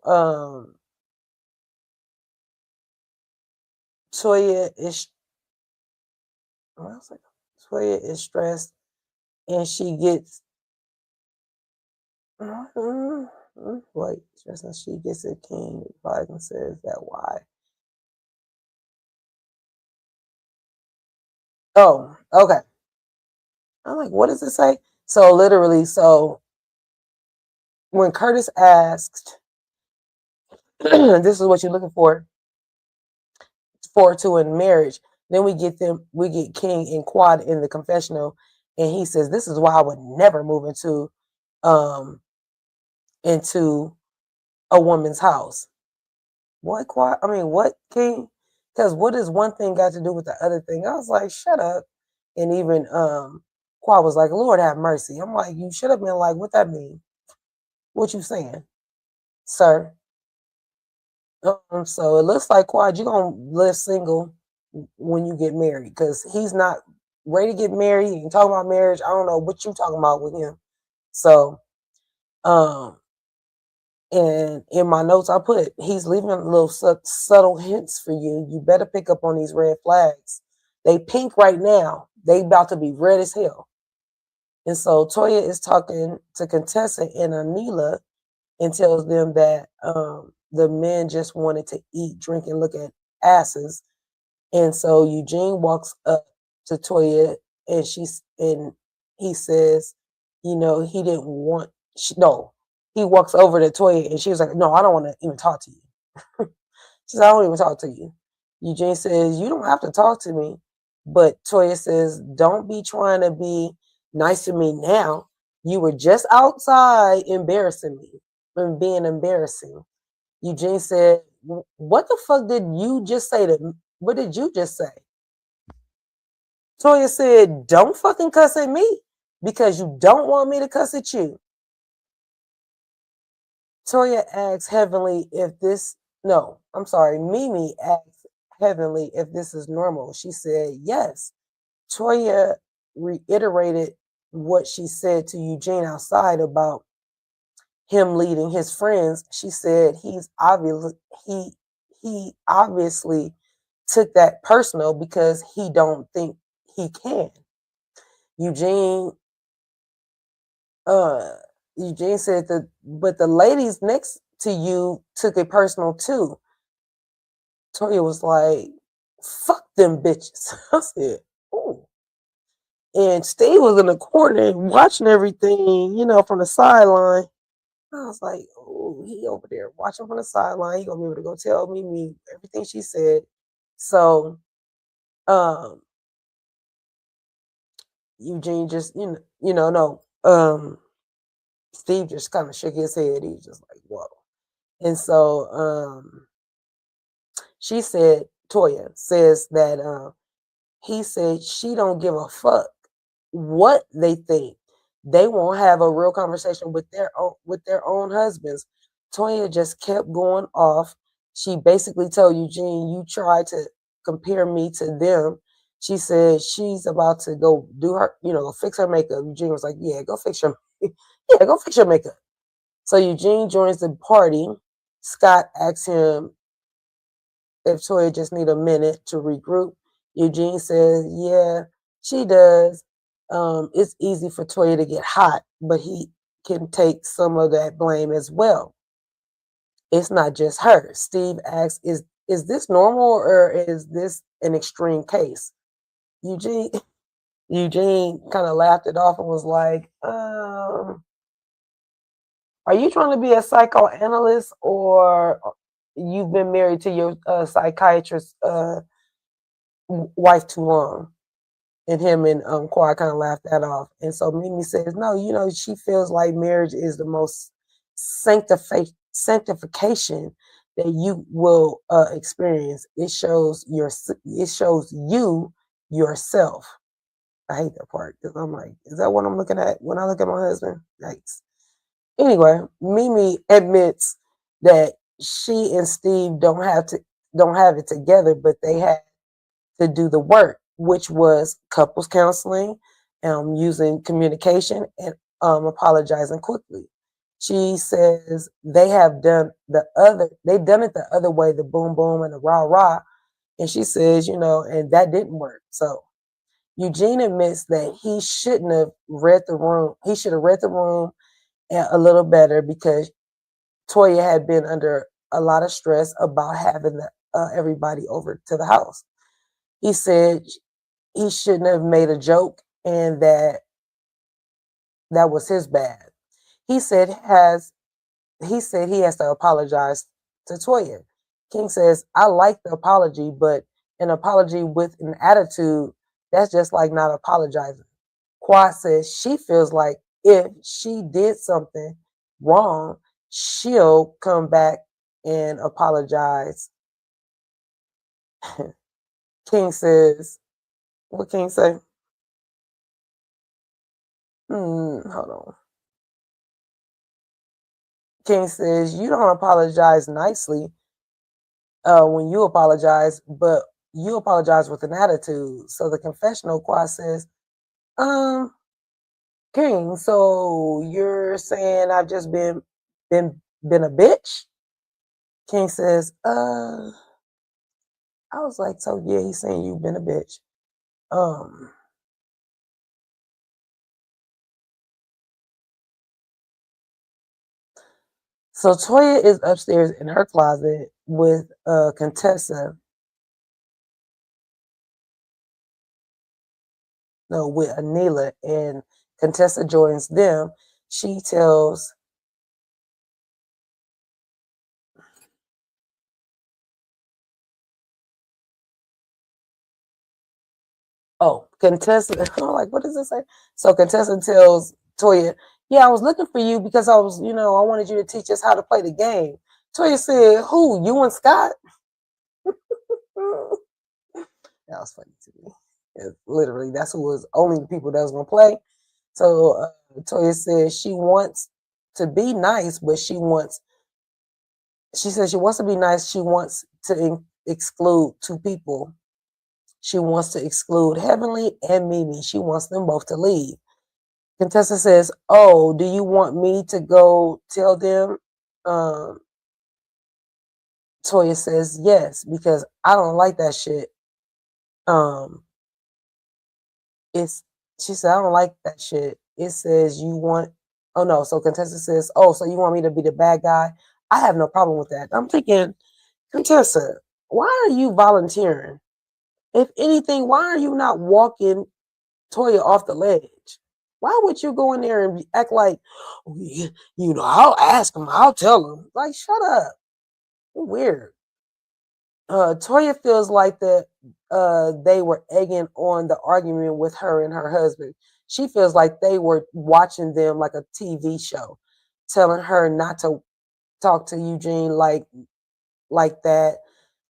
Toya is stressed, and she gets stressed, and she gets a King advice and says that why. Oh, okay. I'm like, what does it say? So literally, when Curtis asked, this is what you're looking forward to in marriage, then we get King and Quad in the confessional, and he says, this is why I would never move into a woman's house. What Quad? I mean, what King? Because what does one thing got to do with the other thing? I was like, shut up. And even Quad was like, Lord have mercy. I'm like, you should have been like, what that mean? What you saying, sir? So it looks like Quad, you're gonna live single when you get married, because he's not ready to get married. You can talk about marriage. I don't know what you talking about with him. So, and in my notes, I put he's leaving little subtle hints for you. You better pick up on these red flags. They pink right now. They about to be red as hell. And so Toya is talking to Contessa and Anila and tells them that the men just wanted to eat, drink, and look at asses. And so Eugene walks up to Toya, and he says, he didn't want. He walks over to Toya, and she was like, no, I don't want to even talk to you. She said, I don't even talk to you. Eugene says, you don't have to talk to me. But Toya says, don't be trying to be nice to me now. You were just outside embarrassing me and being embarrassing. Eugene said, what the fuck did you just say to me? What did you just say? Toya said, don't fucking cuss at me because you don't want me to cuss at you. Toya asks Heavenly Mimi asks Heavenly if this is normal. She said, yes. Toya reiterated what she said to Eugene outside about him leading his friends. She said he obviously took that personal because he don't think he can. Eugene, uh, Eugene said that, but the ladies next to you took it personal too. Toya was like, fuck them bitches. I said, ooh. And Steve was in the corner watching everything, from the sideline. I was like, oh, he over there watching from the sideline. He gonna be able to go tell me everything she said. So, um, Eugene just, no, Steve just kind of shook his head. He was just like, whoa. And so, she said, Toya says that, he said she don't give a fuck what they think. They won't have a real conversation with their own husbands. Toya just kept going off. She basically told Eugene, you tried to compare me to them. She said she's about to go do her, go fix her makeup. Eugene was like, yeah, go fix your yeah, go fix your makeup. So Eugene joins the party. Scott asks him if Toya just need a minute to regroup. Eugene says, yeah, she does. It's easy for Toya to get hot, but he can take some of that blame as well. It's not just her. Steve asks, is this normal or is this an extreme case? Eugene Eugene kind of laughed it off and was like, are you trying to be a psychoanalyst or you've been married to your psychiatrist wife too long? And him and Kawhi kind of laughed that off. And so Mimi says, no, she feels like marriage is the most sanctification that you will experience. It shows you yourself. I hate that part because I'm like, is that what I'm looking at when I look at my husband? Yikes. Anyway, Mimi admits that she and Steve don't have it together, but they had to do the work, which was couples counseling, using communication, and apologizing quickly. She says they've done it the other way, the boom boom and the rah rah, and she says, and that didn't work. So Eugene admits that he shouldn't have read the room. He should have read the room a little better because Toya had been under a lot of stress about having everybody over to the house. He said he shouldn't have made a joke and that was his bad. He said he has to apologize to Toya. King says, I like the apology, but an apology with an attitude, that's just like not apologizing. Quad says she feels like if she did something wrong, she'll come back and apologize. King says, what King say? Hold on. King says, you don't apologize nicely when you apologize, but you apologize with an attitude. So the confessional Quad says, King, so you're saying I've just been a bitch? King says, I was like, so yeah, he's saying you've been a bitch. So Toya is upstairs in her closet with Contessa. No, with Anila, and Contessa joins them. She tells Contessa, I'm like, what does it say? So Contessa tells Toya, yeah, I was looking for you because I was, I wanted you to teach us how to play the game. Toya said, who, you and Scott? That was funny to me. Literally, that's who was only the people that was going to play. So Toya says she wants to be nice, but she says she wants to be nice. She wants to exclude two people. She wants to exclude Heavenly and Mimi. She wants them both to leave. Contessa says, oh, do you want me to go tell them? Toya says, yes, because I don't like that shit. It's She said, I don't like that shit. It says you want, oh no, so Contessa says, oh, so you want me to be the bad guy? I have no problem with that. I'm thinking, Contessa, why are you volunteering? If anything, why are you not walking Toya off the ledge? Why would you go in there and act like, oh, yeah, I'll ask him, I'll tell him. Like, shut up. You're weird. Toya feels like that they were egging on the argument with her and her husband. She feels like they were watching them like a TV show, telling her not to talk to Eugene like that.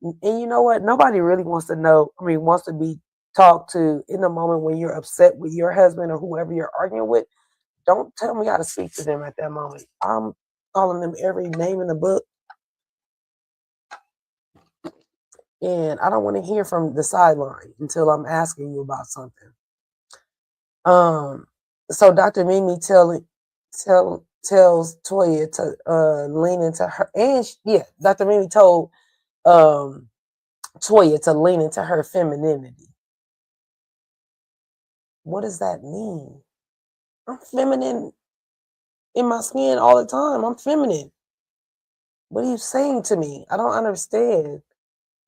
And you know what? Nobody really wants to know. I mean, wants to be talked to in the moment when you're upset with your husband or whoever you're arguing with. Don't tell me how to speak to them at that moment. I'm calling them every name in the book. And I don't want to hear from the sideline until I'm asking you about something. So Dr. Mimi tells Toya to lean into her, and Dr. Mimi told Toya to lean into her femininity. What does that mean? I'm feminine in my skin all the time. I'm feminine. What are you saying to me? I don't understand.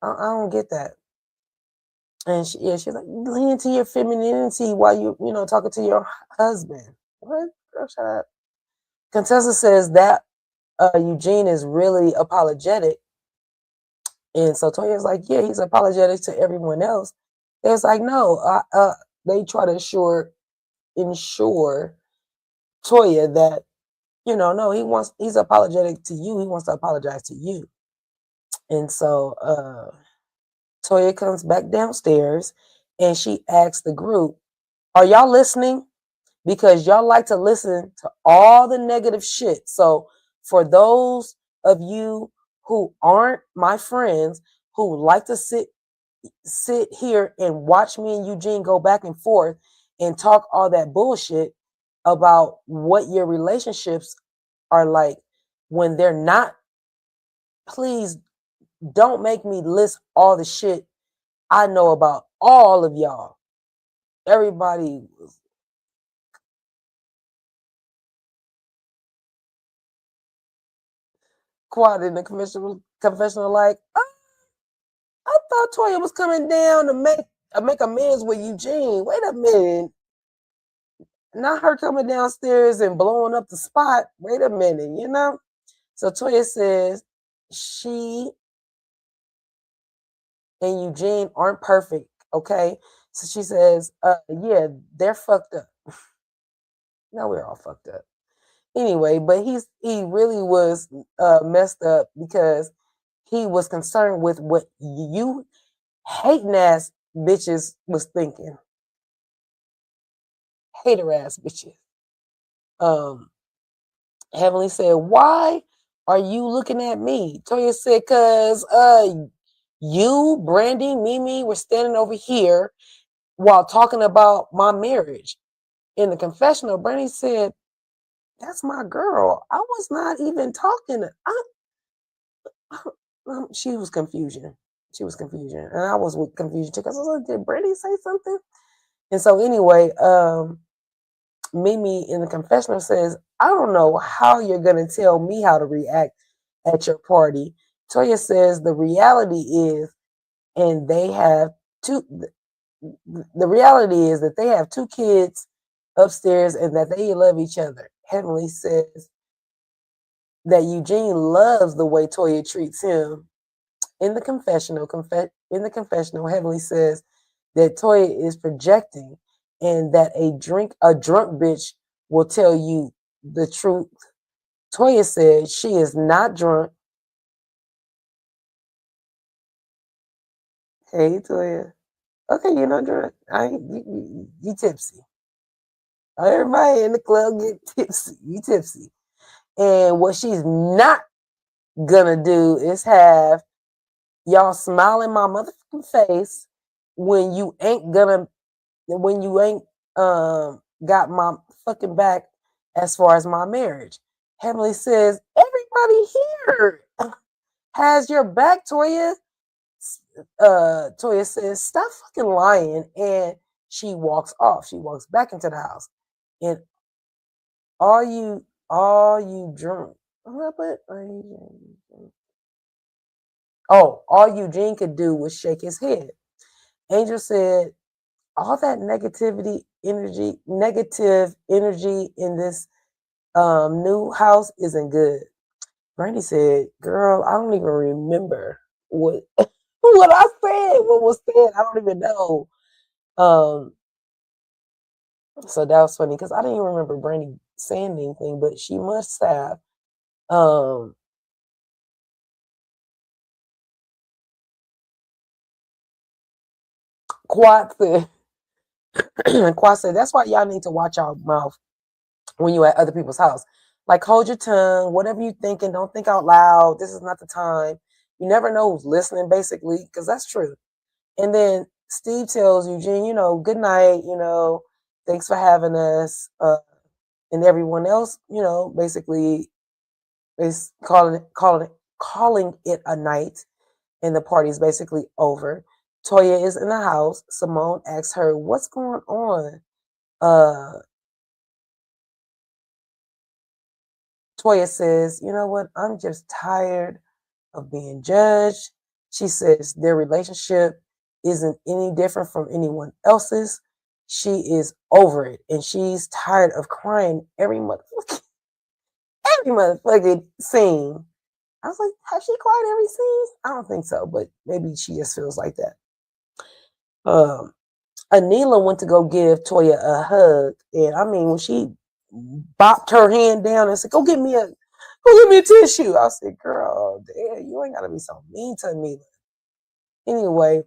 I don't get that. And she's like, lean into your femininity while you talking to your husband. What? Girl, shut up. Contessa says that Eugene is really apologetic. And so Toya's like, yeah, he's apologetic to everyone else. It's like, no, they try to ensure Toya that, no, he's apologetic to you. He wants to apologize to you. And so Toya comes back downstairs and she asks the group, are y'all listening? Because y'all like to listen to all the negative shit. So for those of you who aren't my friends, who like to sit here and watch me and Eugene go back and forth and talk all that bullshit about what your relationships are like when they're not, please don't make me list all the shit I know about all of y'all. Everybody was quiet in the confessional like, I thought Toya was coming down to make amends with Eugene. Wait a minute. Not her coming downstairs and blowing up the spot. Wait a minute. So Toya says she and Eugene aren't perfect, okay? So she says, yeah, they're fucked up. No, we're all fucked up. Anyway, but he really was messed up because he was concerned with what you hating ass bitches was thinking. Hater ass bitches. Heavenly said, why are you looking at me? Toya said, cause you, Brandy, Mimi were standing over here while talking about my marriage. In the confessional, Brandy said, that's my girl. I was not even talking. She was confusion. And I was with confusion too. Because I was like, did Brandy say something? And so anyway, Mimi in the confessional says, I don't know how you're going to tell me how to react at your party. Toya says the reality is, and they have the reality is that they have 2 kids upstairs and that they love each other. Heavenly says that Eugene loves the way Toya treats him. In the confessional, Heavenly says that Toya is projecting and that a drunk bitch will tell you the truth. Toya said she is not drunk. Hey, Toya. Okay, you're not drunk. You tipsy. Everybody in the club get tipsy. You tipsy. And what she's not gonna do is have y'all smile in my motherfucking face when you ain't got my fucking back as far as my marriage. Heavenly says, everybody here has your back, Toya. Toya says, stop fucking lying. And she walks off. She walks back into the house. And all Eugene could do was shake his head. Angel said, all that negative energy in this new house isn't good. Brandy said, girl, I don't even remember what what I said, what was said. I don't even know. So that was funny because I didn't even remember Brandy saying anything, but she must have. Quad said, Quad said, that's why y'all need to watch your mouth when you at other people's house. Like, hold your tongue. Whatever you thinking, don't think out loud. This is not the time. You never know who's listening, basically, because that's true. And then Steve tells Eugene, good night, thanks for having us. And everyone else, basically is calling it a night, and the party is basically over. Toya is in the house. Simone asks her, what's going on? Toya says, you know what? I'm just tired of being judged. She says their relationship isn't any different from anyone else's. She is over it, and she's tired of crying every motherfucking scene. I was like, has she cried every scene? I don't think so, but maybe she just feels like that. Anila went to go give Toya a hug, and I mean, when she bopped her hand down and said, go get me a tissue. I said, girl, damn, you ain't gotta be so mean to me. Anyway,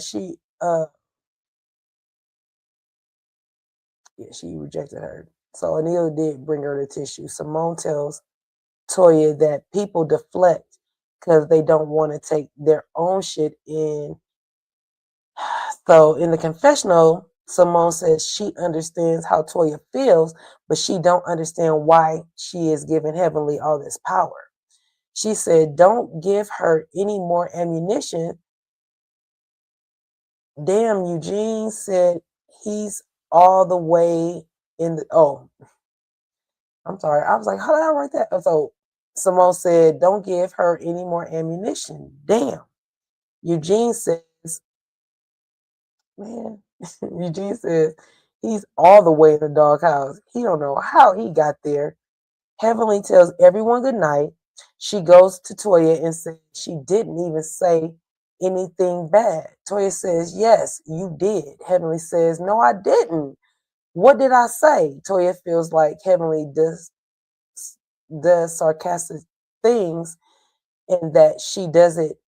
she rejected her. So Anila did bring her the tissue. Simone tells Toya that people deflect because they don't want to take their own shit in. So in the confessional, Simone says she understands how Toya feels, but she don't understand why she is giving Heavenly all this power. She said, don't give her any more ammunition. Damn, Eugene said he's all the way in the, I'm sorry. I was like, how did I write that? So Simone said, don't give her any more ammunition. Damn. Eugene says, man, Eugene says he's all the way in the doghouse. He don't know how he got there. Heavenly tells everyone good night. She goes to Toya and says she didn't even say anything bad. Toya says, yes, you did. Heavenly says, no, I didn't. What did I say? Toya feels like Heavenly does sarcastic things and that she does it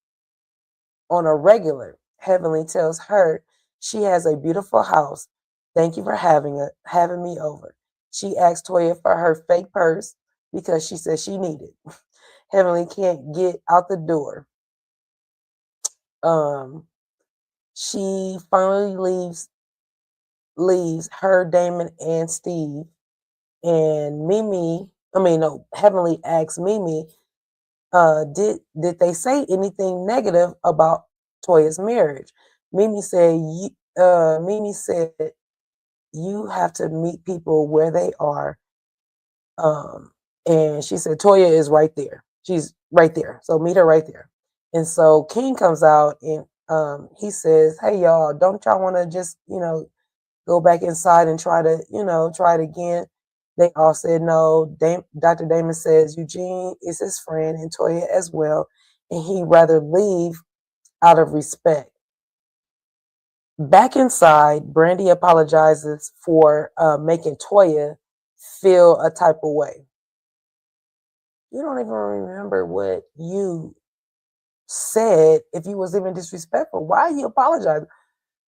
on a regular. Heavenly tells her she has a beautiful house. Thank you for having me over. She asks Toya for her fake purse because she says she needed it. Heavenly can't get out the door. She finally leaves her, Damon, and Steve. And Heavenly asks Mimi, did they say anything negative about Toya's marriage? Mimi said, you have to meet people where they are. And she said, Toya is right there. She's right there. So meet her right there. And so King comes out and he says, hey, y'all, don't y'all want to just, go back inside and try it again? They all said no. Dr. Damon says Eugene is his friend and Toya as well, and he'd rather leave out of respect. Back inside, Brandy apologizes for making Toya feel a type of way. You don't even remember what you said if you was even disrespectful. Why are you apologizing?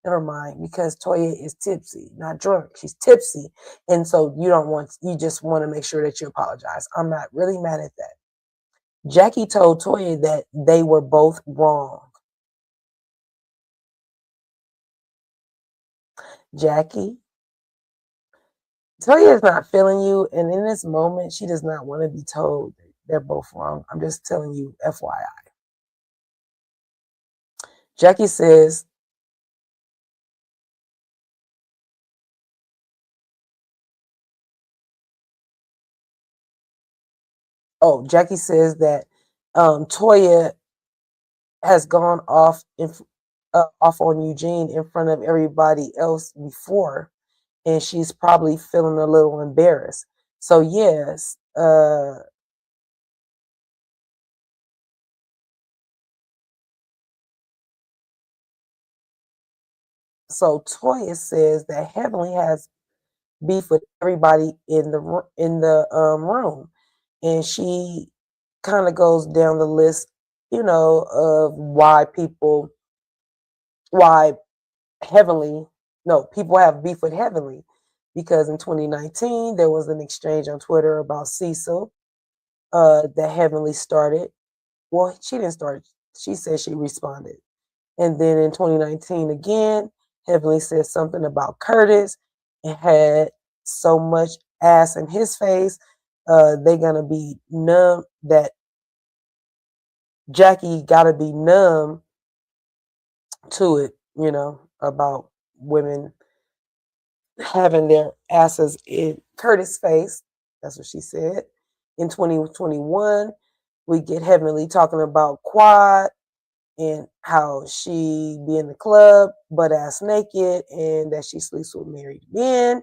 Never mind, because Toya is tipsy, not drunk. She's tipsy. And so you just want to make sure that you apologize. I'm not really mad at that. Jackie told Toya that they were both wrong. Jackie, Toya is not feeling you. And in this moment, she does not want to be told that they're both wrong. I'm just telling you, FYI. Jackie says, Oh, Jackie says that Toya has gone off on Eugene in front of everybody else before, and she's probably feeling a little embarrassed. So yes, so Toya says that Heavenly has beef with everybody in the room, and she kind of goes down the list, of why Heavenly, no, people have beef with Heavenly, because in 2019 there was an exchange on Twitter about Cecil that Heavenly started. Well, she didn't start. She said she responded. And then in 2019 again, Heavenly said something about Curtis and had so much ass in his face. They gonna be numb. That Jackie gotta be numb to it, about women having their asses in Curtis' face. That's what she said. In 2021, we get Heavenly talking about Quad and how she be in the club butt ass naked and that she sleeps with married men.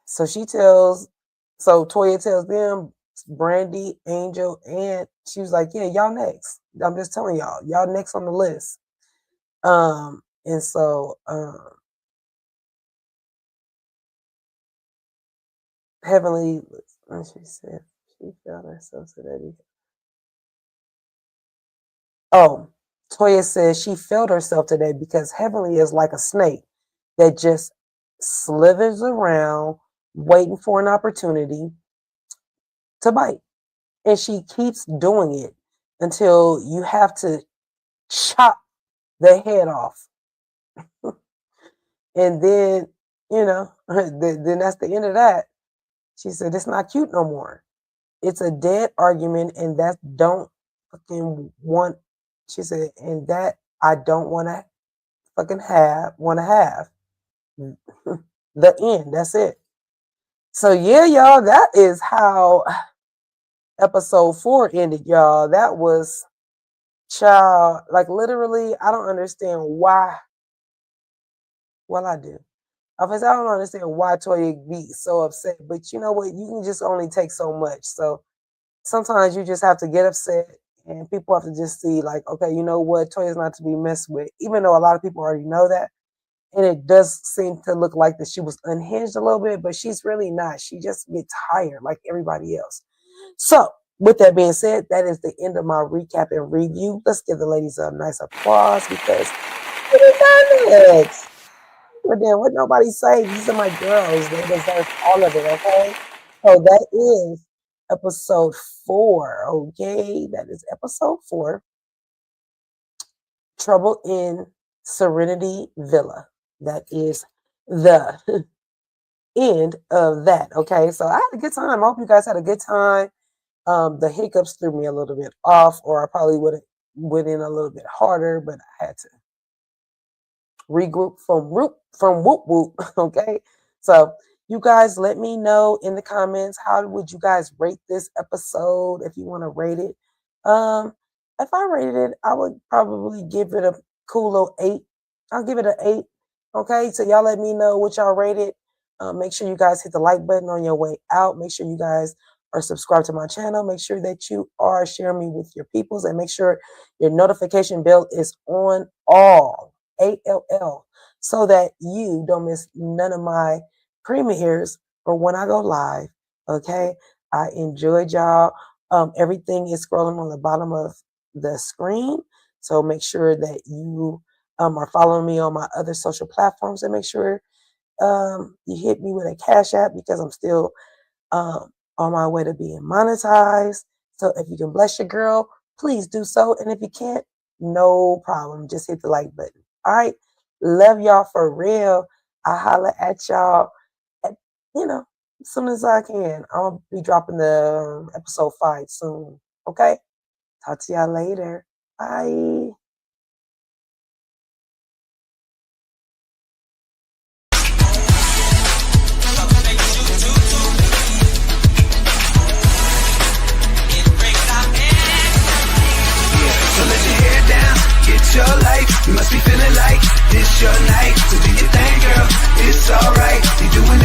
So Toya tells them, Brandy, Angel, and she was like, yeah, y'all next. I'm just telling y'all next on the list. And so Heavenly, she said she felt herself today. Oh, Toya says she felt herself today because Heavenly is like a snake that just slithers around waiting for an opportunity to bite. And she keeps doing it until you have to chop the head off. And then, then that's the end of that. She said, it's not cute no more. It's a dead argument, and that don't fucking want, she said, and that I don't want to fucking have. The end. That's it. So yeah, y'all, that is how episode 4 ended, y'all. That was, child, like literally, I don't understand why. Well, I do. I don't understand why Toya be so upset, but you know what? You can just only take so much. So sometimes you just have to get upset, and people have to just see, like, okay, you know what? Toya's not to be messed with, even though a lot of people already know that. And it does seem to look like that she was unhinged a little bit, but she's really not. She just gets tired like everybody else. So, with that being said, that is the end of my recap and review. Let's give the ladies a nice applause because we done it. But then what nobody say, these are my girls. They deserve all of it, okay? So that is episode 4, okay? That is episode 4. Trouble in Serenity Vllla. That is the end of that. Okay, so I had a good time. I hope you guys had a good time. The hiccups threw me a little bit off, or I probably would have went in a little bit harder, but I had to regroup from whoop whoop. Okay, so you guys let me know in the comments, how would you guys rate this episode if you want to rate it. If I rated it, I would probably give it a cool little 8. I'll give it an 8. Okay, so y'all let me know what y'all rated. Make sure you guys hit the like button on your way out. Make sure you guys are subscribed to my channel. Make sure that you are sharing me with your peoples, and make sure your notification bell is on all, ALL, so that you don't miss none of my premieres or when I go live. Okay, I enjoyed y'all. Everything is scrolling on the bottom of the screen, so make sure that you are following me on my other social platforms, and make sure you hit me with a Cash App because I'm still on my way to being monetized. So if you can bless your girl, please do so. And if you can't, no problem. Just hit the like button. All right. Love y'all for real. I'll holler at y'all, at, as soon as I can. I'll be dropping the episode 5 soon. Okay. Talk to y'all later. Bye. You must be feeling like this your night. So do your thing, girl. It's alright. You're doing